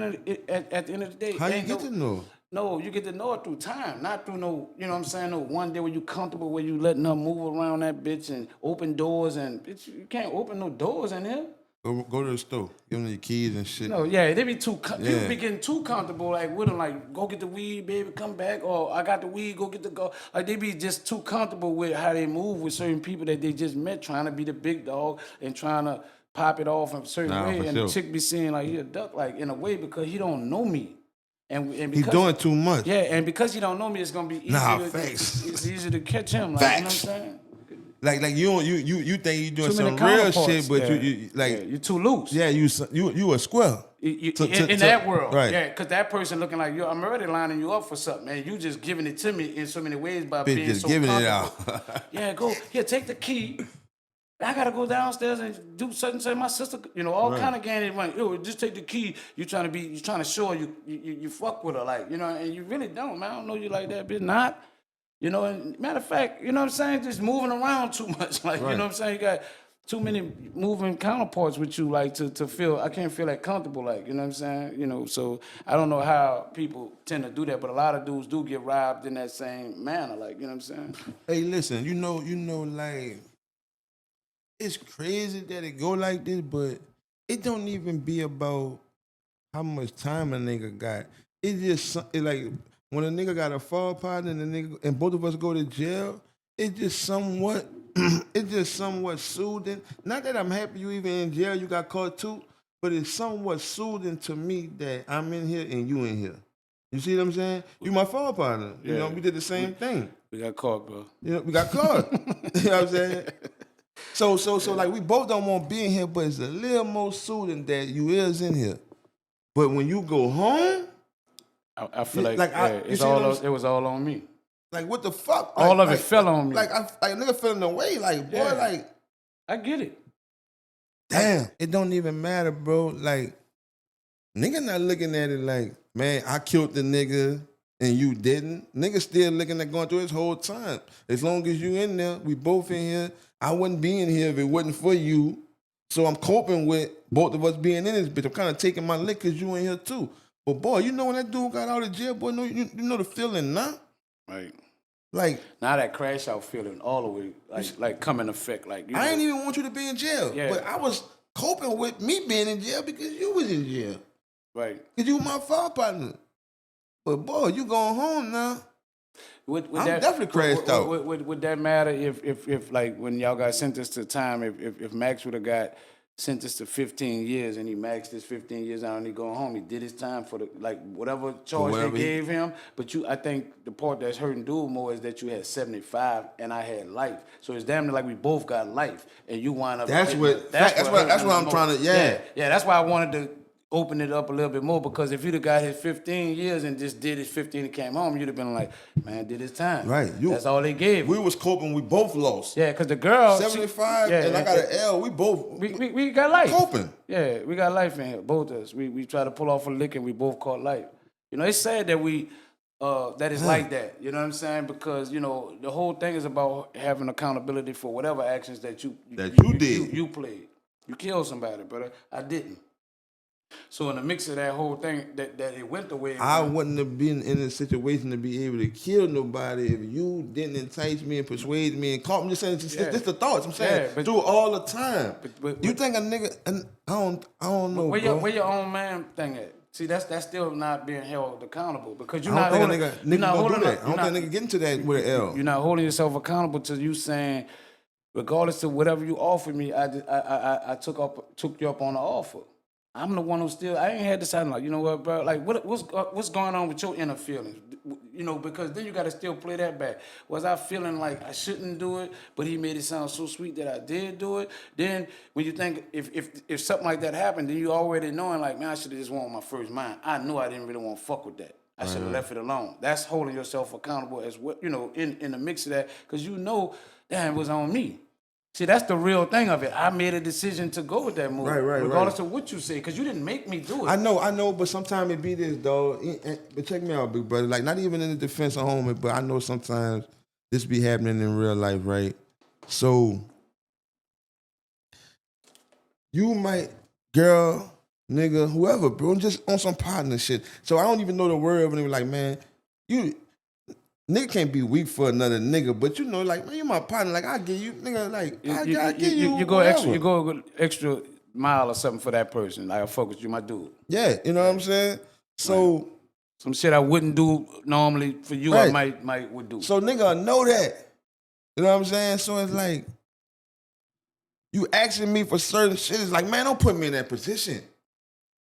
the end of the day, how you get to know? No, you get to know it through time, not through no, you know what I'm saying, no one day where you comfortable, where you letting her move around that bitch and open doors, and bitch, you can't open no doors in here. Go to the store, give them your keys and shit. No, yeah, they be people be getting too comfortable, like with them, like, go get the weed, baby, come back, or I got the weed, go get the go. Like, they be just too comfortable with how they move with certain people that they just met, trying to be the big dog and trying to pop it off in a certain way, and the chick be seeing like he a duck, like in a way, because he don't know me. And because he's doing too much. Yeah, and because he don't know me, it's gonna be easy. It's easy to catch him. Like, Facts. You know what I'm saying? Like you think you doing some real shit, but you like you too loose. Yeah, you a square. In that world, right? Yeah, because that person looking like, I'm already lining you up for something, man. You just giving it to me in so many ways by being just so giving it comfortable. out. Yeah, go here, take the key. I gotta go downstairs and do something. Say my sister, all kind of game. Like, just take the key. You trying to show you fuck with her, like, and you really don't, man. I don't know you like that, bitch. Not, And matter of fact, you know what I'm saying? Just moving around too much, like, right. You know what I'm saying? You got too many moving counterparts with you, like to feel. I can't feel that comfortable, like, you know what I'm saying? So I don't know how people tend to do that, but a lot of dudes do get robbed in that same manner, like, you know what I'm saying? Hey, listen, like, it's crazy that it go like this, but it don't even be about how much time a nigga got. It's just like when a nigga got a fall partner and both of us go to jail, it's just somewhat soothing. Not that I'm happy you even in jail, you got caught too, but it's somewhat soothing to me that I'm in here and you in here. You see what I'm saying? You my fall partner. Yeah. We did the same thing. We got caught, bro. We got caught. You know what I'm saying? So like we both don't want to be in here, but it's a little more soothing that you is in here. But when you go home, I feel like it was all on me. Like, what the fuck? All of it fell on me. Like a nigga feeling away. Like, boy, like, I get it. Damn, it don't even matter, bro. Like, nigga not looking at it like, man, I killed the nigga and you didn't. Nigga still looking at going through his whole time. As long as you in there, we both in here. I wouldn't be in here if it wasn't for you. So I'm coping with both of us being in this bitch. I'm kind of taking my lick because you in here too. But boy, when that dude got out of jail, boy, you know the feeling now? Right. Like, now that crash out feeling all the way, like come in effect. Like, I ain't even want you to be in jail. Yeah. But I was coping with me being in jail because you was in jail. Right. Because you were my fall partner. But boy, you going home now. Would I'm that, definitely crashed out. Would that matter if like when y'all got sentenced to time, if Max would have got sentenced to 15 years and he maxed his 15 years out and he go home, he did his time for the like whatever charge whatever they gave him. But I think the part that's hurting dude more is that you had 75 and I had life. So it's damn near like we both got life and you wind up. That's getting what. it. That's what I'm most. trying to. Yeah. That's why I wanted to open it up a little bit more, because if you'd have got his 15 years and just did his 15 and came home, you'd have been like, man, did his time. Right. That's all they gave. We was coping. We both lost. Yeah, because the girl 75 and I got an L. We both we got life. coping. Yeah, we got life in here, both of us. We try to pull off a lick and we both caught life. You know, it's sad that that it's like that. You know what I'm saying? Because, you know, the whole thing is about having accountability for whatever actions that you did. You played. You killed somebody, but I didn't. So in the mix of that whole thing, that it went the way it I went. wouldn't have been in a situation to be able to kill nobody if you didn't entice me and persuade me and call me. Just saying, it's the thoughts. I'm saying through all the time. But you think a nigga? And I don't know. Where your own man thing at? See, that's still not being held accountable, because you're I not don't holding. think a nigga gonna do that. I don't think nigga get into that with an L. You're not holding yourself accountable to you saying, regardless of whatever you offered me, I took you up on the offer. I'm the one who still, I ain't had to decide, like, you know what, bro, like, what's going on with your inner feelings? You know, because then you got to still play that back. Was I feeling like I shouldn't do it, but he made it sound so sweet that I did do it? Then when you think, if something like that happened, then you already knowing, like, man, I should have just wanted my first mind. I knew I didn't really want to fuck with that. I should have left it alone. That's holding yourself accountable as well, you know, in the mix of that, because you know, damn, it was on me. See, that's the real thing of it. I made a decision to go with that movie, regardless of what you say, because you didn't make me do it. I know, but sometimes it be this, dog. But check me out, big brother. Like, not even in the defense of home, but I know sometimes this be happening in real life, right? So, you might, girl, nigga, whoever, bro, just on some partner shit. So I don't even know the word of it. Like, man, nigga can't be weak for another nigga, but you know, like, man, you my partner. Like, I give you, nigga, like, I give you. You go whatever. you go extra mile or something for that person. Like, I fuck with you, my dude. Yeah, you know what I'm saying? So some shit I wouldn't do normally for you, right. I would do. So nigga know that. You know what I'm saying? So it's like, you asking me for certain shit. It's like, man, don't put me in that position.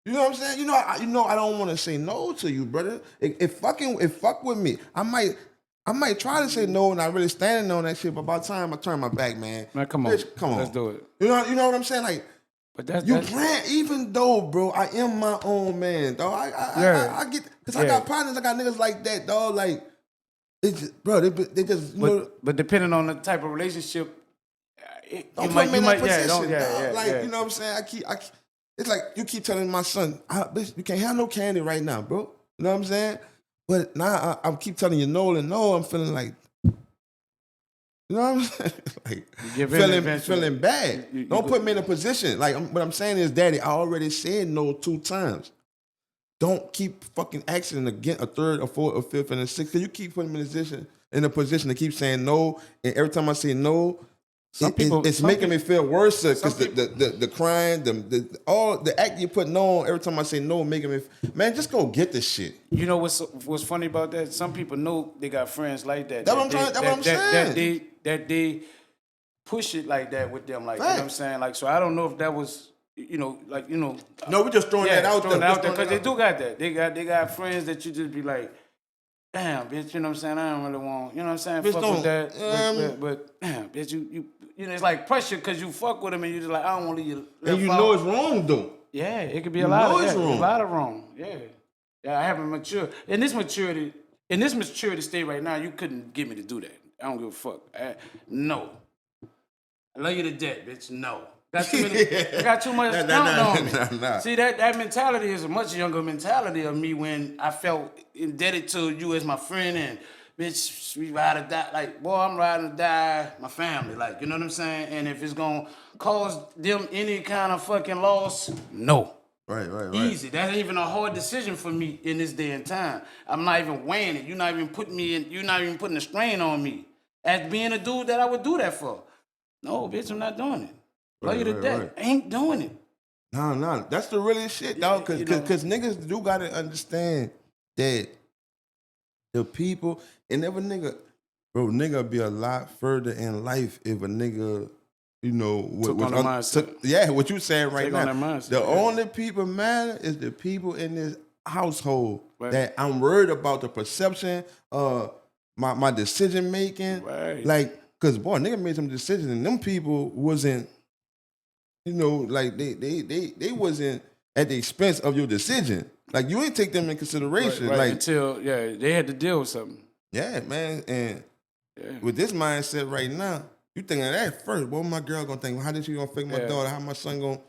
You know what I'm saying? You know, I don't want to say no to you, brother. If fuck with me, I might try to say no, and I really standing on that shit. But by the time I turn my back, man, come on, bitch, come on, let's do it. You know what I'm saying? Like, but that's can't. Even though, bro, I am my own man, dog. I get, because I got partners, I got niggas like that, dog. Like, it's just, bro, they just, you know. But depending on the type of relationship, don't put me in that position, dog. Yeah. You know what I'm saying? It's like you keep telling my son, bitch, you can't have no candy right now, bro. You know what I'm saying? But now I keep telling you no and no. I'm feeling like, you know what I'm saying? Like, feeling bad. Don't put me in a position. Like, what I'm saying is, Daddy, I already said no 2 times. Don't keep fucking asking again a third, a fourth, a fifth, and a sixth. Cause you keep putting me in a position to keep saying no, and every time I say no, it's making me feel worse because the crying, the act you putting on every time I say no, making me, man, just go get this shit. You know what's funny about that? Some people know they got friends like that. That's what I'm saying. That they push it like that with them, like, you know what I'm saying? Like, so I don't know if that was, you know, like, you know. No, we're just throwing that out there. Because they do got that. They got friends that you just be like, damn, bitch, you know what I'm saying? I don't really want, you know what I'm saying? Bitch, fuck with that. But damn, bitch, you know, it's like pressure because you fuck with them and you just like, I don't want to leave you. And you know it's wrong, though. Yeah, it could be a lot of wrong. A lot of wrong. Yeah. Yeah, I haven't matured. In this maturity state right now, you couldn't get me to do that. I don't give a fuck. No. I love you to death, bitch. No. I got too much on me. Nah. See, that mentality is a much younger mentality of me when I felt indebted to you as my friend and, bitch, we ride or die. Like, boy, I'm riding or die, my family. Like, you know what I'm saying? And if it's going to cause them any kind of fucking loss, no. Right. Easy. That ain't even a hard decision for me in this day and time. I'm not even weighing it. You're not even putting a strain on me as being a dude that I would do that for. No, bitch, I'm not doing it. Love you to death. I ain't doing it. No. That's the realest shit, dog. Because niggas do got to understand that The people, and if a nigga, bro, nigga be a lot further in life if a nigga, you know, Took on the mindset. yeah, what you saying right Take now. on that mindset, The yeah. only people matter is the people in this household Right. that I'm worried about the perception of my decision making. Right. Like, cause boy, nigga made some decisions and them people wasn't, you know, like they wasn't at the expense of your decision. Like you ain't take them in consideration. Right, Like until they had to deal with something. yeah, man. And Yeah. with this mindset right now, you thinking of that first. What my girl gonna think? How did she gonna affect my Yeah. daughter? How my son gonna?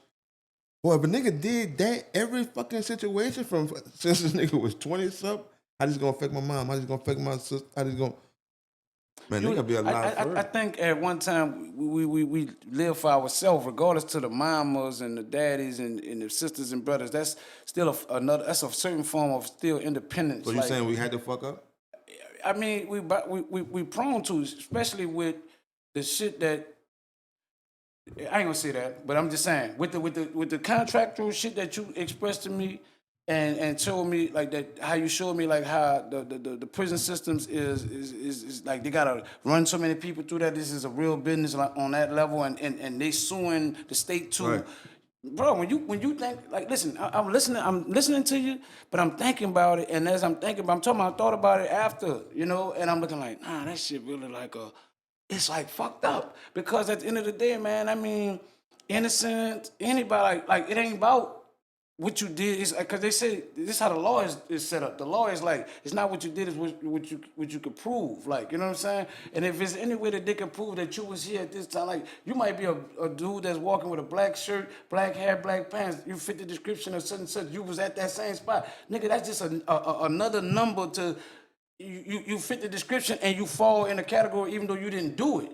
Boy, if a nigga did that every fucking situation from since this nigga was 20 something, how this gonna affect my mom? How this gonna affect my sister? How this gonna? Man, nigga be a lot further. I think at one time we live for ourselves, regardless to the mamas and the daddies and the sisters and brothers. That's still that's a certain form of still independence. So you saying we had to fuck up? I mean, we prone to, especially with the shit that I ain't gonna say that, but I'm just saying with the contractual shit that you expressed to me and told me like that, how you showed me like how the prison systems is like they gotta run so many people through that. This is a real business on that level, and they suing the state too. Right. Bro, when you think like, listen, I'm listening to you, but I'm thinking about it, and as I'm thinking about, I thought about it after, you know, and I'm looking like, nah, that shit really it's like fucked up, because at the end of the day, man, I mean, innocent anybody, like it ain't about what you did. Is because they say this is how the law is set up. The law is like it's not what you did, is what you could prove. Like, you know what I'm saying? And if there's any way that they can prove that you was here at this time, like you might be a dude that's walking with a black shirt, black hair, black pants. You fit the description of such and such. You was at that same spot, nigga. That's just another number to you fit the description and you fall in a category even though you didn't do it.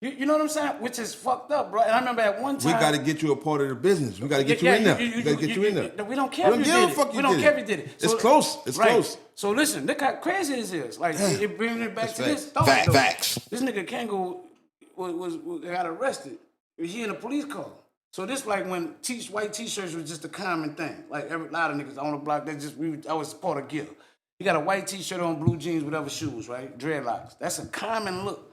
You know what I'm saying? Which is fucked up, bro. And I remember at one time We got to get you a part of the business. We got to get you in there. We got to get you in there. We don't care if you did it. We don't care if you did it. It's close. It's close. So listen, look how crazy this is. Like it brings it back to this. Facts. This nigga Kango was got arrested. He in a police car. So this like when white t-shirts was just a common thing. Like a lot of niggas on the block, I was part of gear. He got a white t-shirt on, blue jeans, whatever shoes, right? Dreadlocks. That's a common look.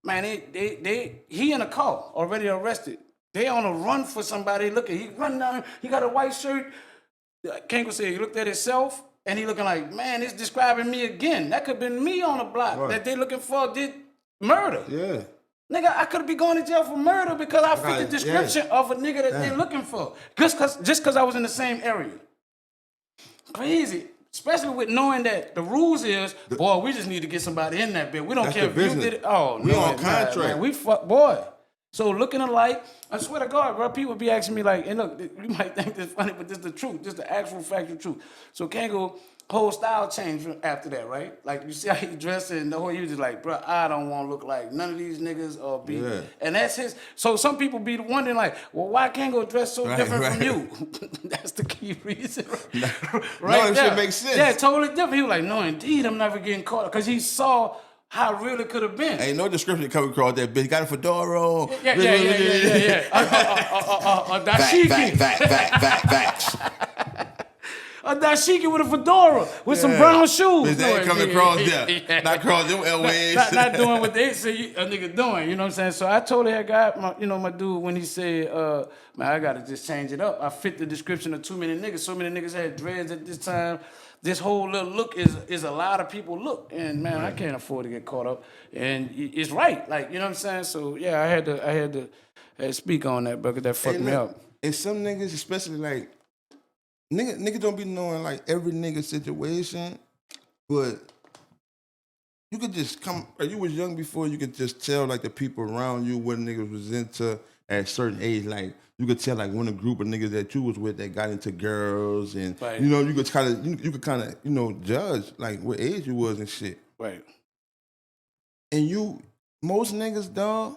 Man, he in a car, already arrested. They on a run for somebody. Look at he run down. He got a white shirt. Kango said he looked at himself and he looking like, man, it's describing me again. That could have been me on the block that they looking for did murder. Yeah. Nigga, I could be going to jail for murder because I fit the description of a nigga that they looking for. Just cause I was in the same area. Crazy. Especially with knowing that the rules is, boy, we just need to get somebody in that bit. We don't care if you did it. Oh, we no, on contract. Man, we fuck, boy. So looking alike, I swear to God, bro, people be asking me like, and look, you might think this funny, but this is the truth. This is the actual factual truth. So Kango, whole style changed after that, right? Like you see how he dressed and the whole, he was just like, bro, I don't want to look like none of these niggas or be. Yeah. And that's his. So some people be wondering like, well, why Kango dress so different from you? That's the key reason. Right no, it should make sense. Yeah, totally different. He was like, no, indeed, I'm never getting caught. Because he saw how real it could have been. Ain't no description coming across that bitch. Got a fedora on. Yeah. A dashiki. Facts. A dashiki with a fedora with some brown shoes. Bitch, they ain't coming across there. Not across them airways. not doing what they say a nigga doing. You know what I'm saying? So I totally had got my dude when he said, man, I gotta just change it up. I fit the description of too many niggas. So many niggas had dreads at this time. This whole little look is a lot of people look, and man, I can't afford to get caught up. And it's right, like, you know what I'm saying. So yeah, I had to speak on that, because that fucked me up. And some niggas, especially like niggas don't be knowing like every nigga situation, but you could just come. You was young before, you could just tell like the people around you what niggas was into at a certain age, like. You could tell like when a group of niggas that you was with that got into girls, and you know you could kind of judge like what age you was and shit. Right. And most niggas, dog,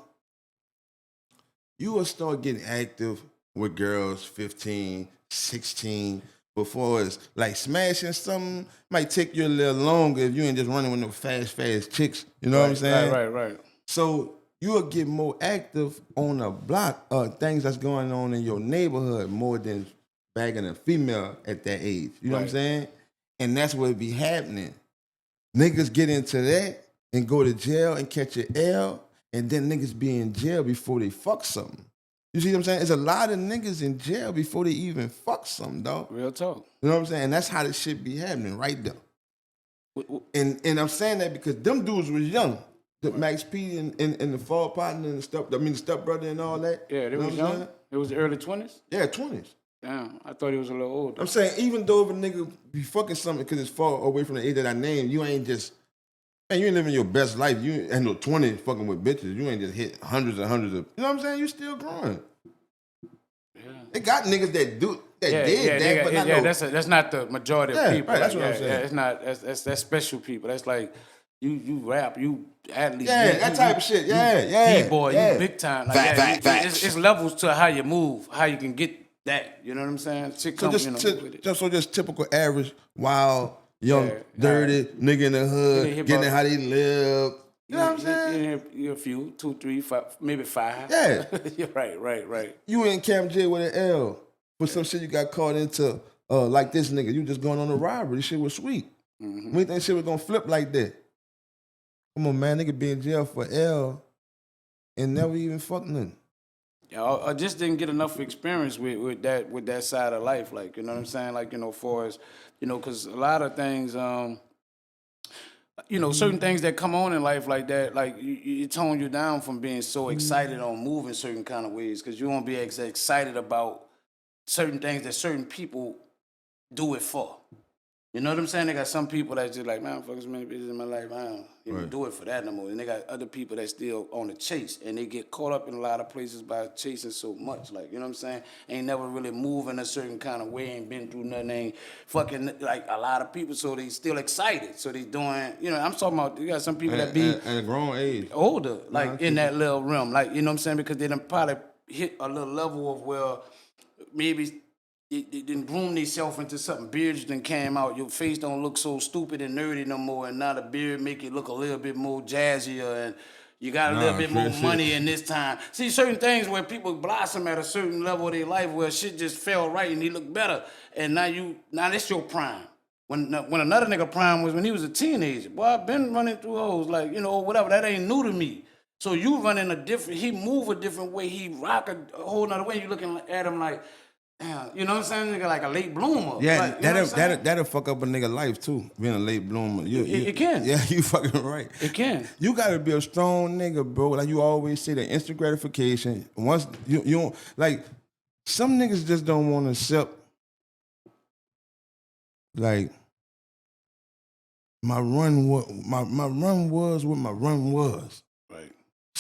you will start getting active with girls 15, 16 before it's like smashing something. Might take you a little longer if you ain't just running with no fast chicks. You know what I'm saying? Right. So you will get more active on the block of things that's going on in your neighborhood more than bagging a female at that age. You know what I'm saying? And that's what be happening. niggas get into that and go to jail and catch an L, and then niggas be in jail before they fuck something. You see what I'm saying? There's a lot of niggas in jail before they even fuck something, dog. Real talk. You know what I'm saying? And that's how this shit be happening right there. And I'm saying that because them dudes was young. The Max P and the fall partner and the stepbrother and all that. Yeah, they you know was what I'm young. saying? It was the early 20s? Yeah, 20s. Damn, I thought he was a little older. I'm saying even though if a nigga be fucking something because it's far away from the age that I named, you ain't just, man, you ain't living your best life. You ain't no 20 fucking with bitches. You ain't just hit hundreds and hundreds of, you know what I'm saying? You still growing. Yeah. They got niggas that did that, but not no. That's not the majority of people. Right, that's what I'm saying. Yeah, it's not, that's special people. That's like, you rap, you athlete. Yeah, that type of shit. Yeah. B-boy, you big time. Like, it's levels to how you move, how you can get that. You know what I'm saying? Shit comes, with it. So just typical average, wild, young, dirty, nigga in the hood, getting how they live. You know what I'm saying? You're a few, 2, 3, 5, maybe 5. Yeah. You're right. You in Camp J with an L for some shit you got caught into, like this nigga. You just going on a robbery. This shit was sweet. Mm-hmm. We think shit was gonna flip like that. Come on, man. Nigga be in jail for L and never even fuck nothing. Yeah, I just didn't get enough experience with that side of life. Like, you know what I'm saying? Like, for us, because a lot of things, certain things that come on in life like that, like you tone you down from being so excited on moving certain kind of ways because you won't be excited about certain things that certain people do it for. You know what I'm saying? They got some people that just like, man, fuck as many bitches in my life, I don't even do it for that no more. And they got other people that still on the chase, and they get caught up in a lot of places by chasing so much. Like, you know what I'm saying? Ain't never really moving a certain kind of way, ain't been through nothing, ain't fucking like a lot of people, so they still excited. So they doing, I'm talking about, you got some people that be at a grown age, older, like in that little realm. Like, you know what I'm saying? Because they done probably hit a little level of where maybe they didn't groom themselves into something. Beards done came out. Your face don't look so stupid and nerdy no more. And now the beard make it look a little bit more jazzier. And you got a little bit more money in this time. See, certain things where people blossom at a certain level of their life where shit just fell right and they look better. And now that's your prime. When another nigga prime was when he was a teenager. Boy, I've been running through hoes like, whatever. That ain't new to me. So you running he move a different way. He rock a whole nother way. You looking at him like, damn, you know what I'm saying? Nigga like a late bloomer. Yeah, like, that'll fuck up a nigga life too, being a late bloomer. It can. Yeah, you fucking right. It can. You gotta be a strong nigga, bro. Like you always say, the instant gratification. Once you don't, like, some niggas just don't want to accept, like, my run was what my run was. Right.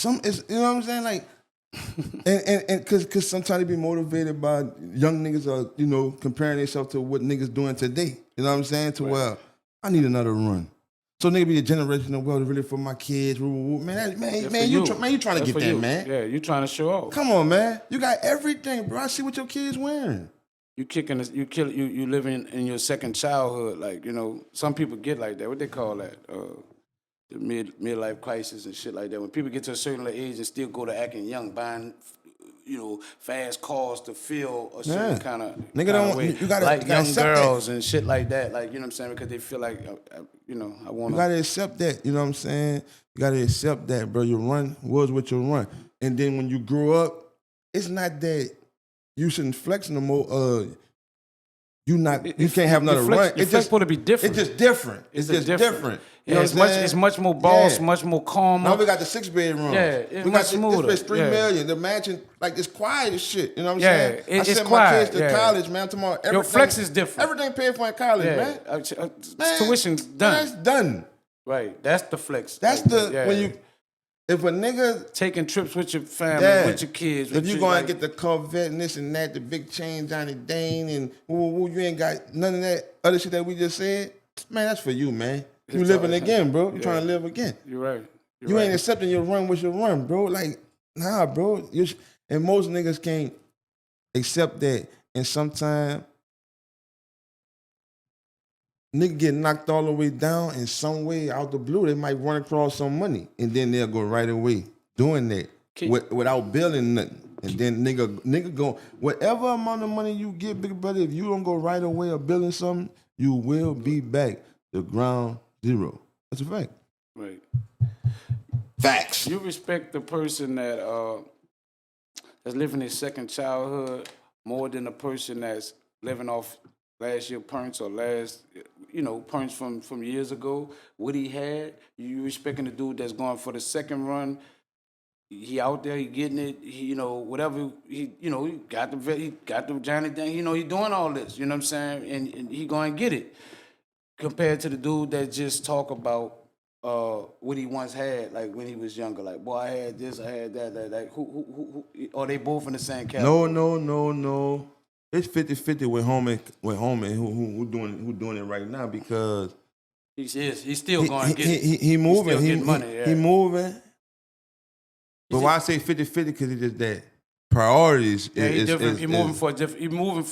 You know what I'm saying? Like, and cause sometimes they be motivated by young niggas are, comparing themselves to what niggas doing today. You know what I'm saying? Well, I need another run. So nigga be a generational wealth really for my kids. Man, you trying to get that, man. Yeah, you trying to show off. Come on, man. You got everything, bro. I see what your kids wearing. You living in your second childhood. Like, some people get like that. What they call that? The midlife crisis and shit like that. When people get to a certain age and still go to acting young, buying, fast cars to feel a certain kind of way. You gotta, like young girls and shit like that. Like, you know what I'm saying? Because they feel like, I want to. You gotta accept that. You know what I'm saying? You gotta accept that, bro. Your run was what you run. And then when you grow up, it's not that you shouldn't flex no more. You can't have another run. It's just supposed to be different. It's just different. It's just different. You know it's much more boss, much more calm. Now we got the 6-bedroom. Yeah, it's much smoother. This bitch $3 million. The mansion, like, it's quiet as shit. You know what I'm saying? It's I sent quiet. my kids to college, man. Tomorrow, your flex is different. Everything paid for in college, man. Tuition's done. That's done. Right. That's the flex. That's if a nigga taking trips with your family, with your kids. If you going to get the Corvette and this and that, the big chain Johnny Dane, and you ain't got none of that other shit that we just said, man, that's for you, man. You living again, bro. You trying to live again. You're right. You ain't accepting your run with your run, bro. Like, nah, bro. And most niggas can't accept that. And sometimes nigga get knocked all the way down in some way out the blue. They might run across some money, and then they'll go right away doing that without building nothing. And then nigga go, whatever amount of money you get, big brother, if you don't go right away or building something, you will be back to ground zero. That's a fact. Right. Facts. You respect the person that's living his second childhood more than the person that's living off last year points or points from years ago, what he had. You respecting the dude that's going for the second run. He out there, he getting it. He, whatever he got the Johnny thing. He doing all this. You know what I'm saying? And he going to get it. Compared to the dude that just talk about what he once had, like when he was younger. Like, boy, I had this, I had that. Like, who? Are they both in the same category? No. It's 50-50 with homie who doing it right now because he's still going to get it. He moving. He's still getting money. He moving. But why I say 50-50 because it's just that priorities. Yeah, he's different. He moving for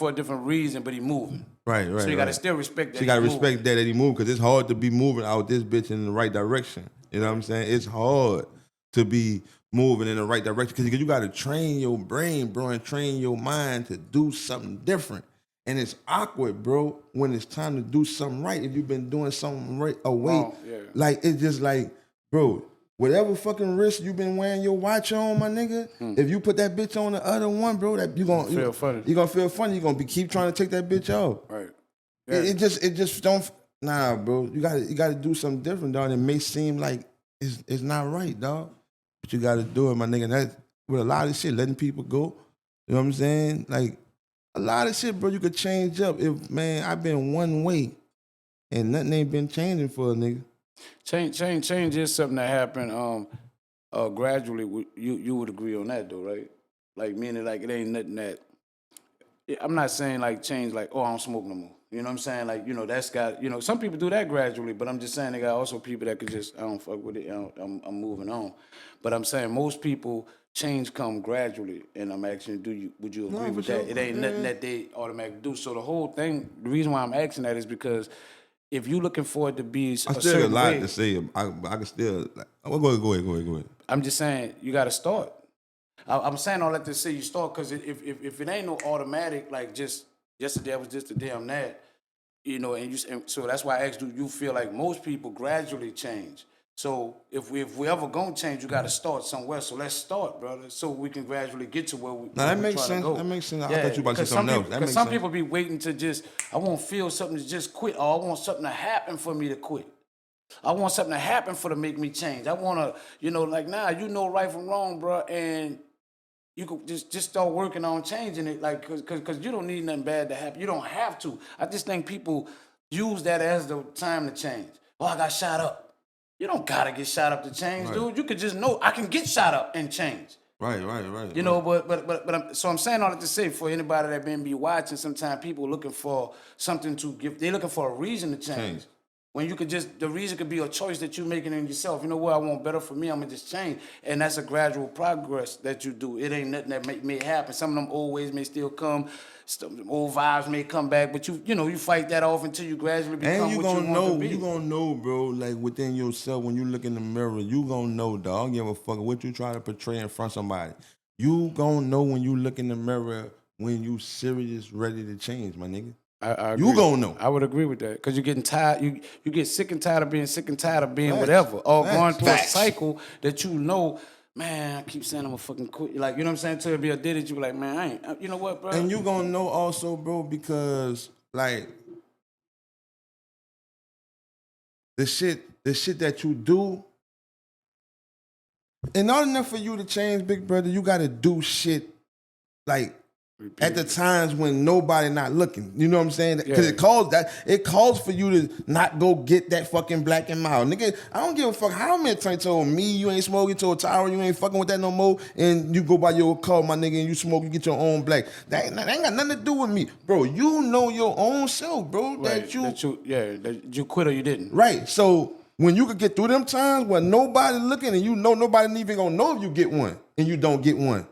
a different reason, but he moving. Right. So you got to still respect that. So you got to respect that he moved because it's hard to be moving out this bitch in the right direction. You know what I'm saying? It's hard to be moving in the right direction because you got to train your brain, bro, and train your mind to do something different. And it's awkward, bro, when it's time to do something right. If you've been doing something right away, like it's just like, bro, whatever fucking wrist you been wearing your watch on, my nigga, if you put that bitch on the other one, bro, that you gonna feel funny. You gonna feel funny. You gonna keep trying to take that bitch off. Right. Yeah. It just don't. Nah, bro. You gotta do something different, dog. It may seem like it's not right, dog, but you gotta do it, my nigga. And that with a lot of shit, letting people go. You know what I'm saying? Like a lot of shit, bro. You could change up. If man, I've been one way, and nothing ain't been changing for a nigga. Change is something that happened gradually. You would agree on that though, right? Like meaning like it ain't nothing that. I'm not saying like change like I don't smoke no more. You know what I'm saying? Like that's got some people do that gradually, but I'm just saying they got also people that could just I don't fuck with it. I'm moving on. But I'm saying most people change come gradually, and I'm asking would you agree with that? It ain't nothing that they automatically do. So the whole thing, the reason why I'm asking that is because. If you're looking for it to be a certain way... I still got a lot to say. I can still... Go ahead. I'm just saying, you got to start. I'm saying all that to say you start, because if it ain't no automatic, like just yesterday was just a damn that, and so that's why I asked, do you feel like most people gradually change? So if we ever gonna change, you got to start somewhere. So let's start, brother, so we can gradually get to where we. Now that makes sense. That makes sense. I thought you about to say something else. Because some people be waiting to just, I want to feel something to just quit, or I want something to happen for me to quit. I want something to happen to make me change. I want to, like right from wrong, bro, and you could just start working on changing it, like, because you don't need nothing bad to happen. You don't have to. I just think people use that as the time to change. Oh, I got shot up. You don't gotta get shot up to change, right. Dude. You could just know I can get shot up and change. Right. But I'm saying all that to say for anybody that been be watching, sometimes people looking for something to give. They looking for a reason to change. When you could the reason could be a choice that you're making in yourself. You know what? I want better for me. I'm gonna just change, and that's a gradual progress that you do. It ain't nothing that may happen. Some of them old ways may still come. Some old vibes may come back, but you fight that off until you gradually become what you want to be. You gonna know, bro, like within yourself when you look in the mirror, you gonna know, dog. I don't give a fuck what you try to portray in front of somebody. You gonna know when you look in the mirror when you serious, ready to change, my nigga. I you gonna know. I would agree with that because you're getting tired. You get sick and tired of being whatever, or going through a cycle that man, I keep saying I'm gonna fucking quit. Like, you know what I'm saying? Until it be a day that you be like, man, I ain't. You know what, bro? And you gonna know also, bro, because like the shit that you do, in order for you to change, big brother, you gotta do shit like at the times when nobody not looking. You know what I'm saying? Because it calls for you to not go get that fucking black and mild. Nigga, I don't give a fuck how many times told me you ain't smoking, told Tyra you ain't fucking with that no more, and you go by your car, my nigga, and you smoke, you get your own black. That ain't got nothing to do with me. Bro, you know your own self, bro. Right. That you quit or you didn't. Right. So when you could get through them times when nobody looking and you know nobody even gonna know if you get one and you don't get one.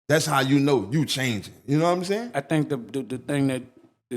That's how you know you changing. You know what I'm saying? I think the thing that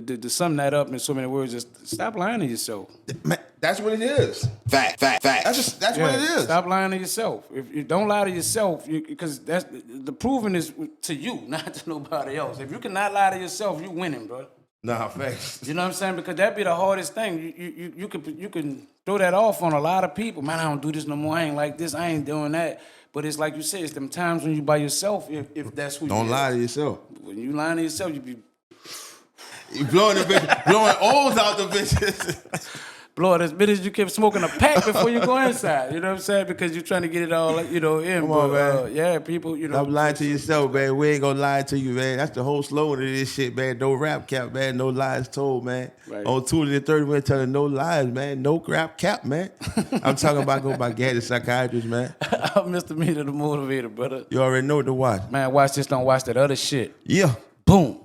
to sum that up in so many words is stop lying to yourself. Man, that's what it is. Fact. That's what it is. Stop lying to yourself. If you don't lie to yourself, because that's the proving is to you, not to nobody else. If you cannot lie to yourself, you winning, bro. Nah, facts. You know what I'm saying? Because that'd be the hardest thing. You can throw that off on a lot of people. Man, I don't do this no more. I ain't like this. I ain't doing that. But it's like you said, it's them times when you by yourself, if that's who you Don't lie to yourself. When you lying to yourself, you be You blowing the bitch, blowing O's out the bitches. blowing as bit as you keep smoking a pack before you go inside. You know what I'm saying? Because you're trying to get it all, in. Come on, man. Yeah, people, Stop lying to yourself, man. We ain't gonna lie to you, man. That's the whole slogan of this shit, man. No rap cap, man. No lies told, man. Right. On 2 and 30, we're telling no lies, man. No rap cap, man. I'm talking about go by Gaddy psychiatrist, man. I'm Mr. Meter, the motivator, brother. You already know what to watch. Man, watch this, don't watch that other shit. Yeah. Boom.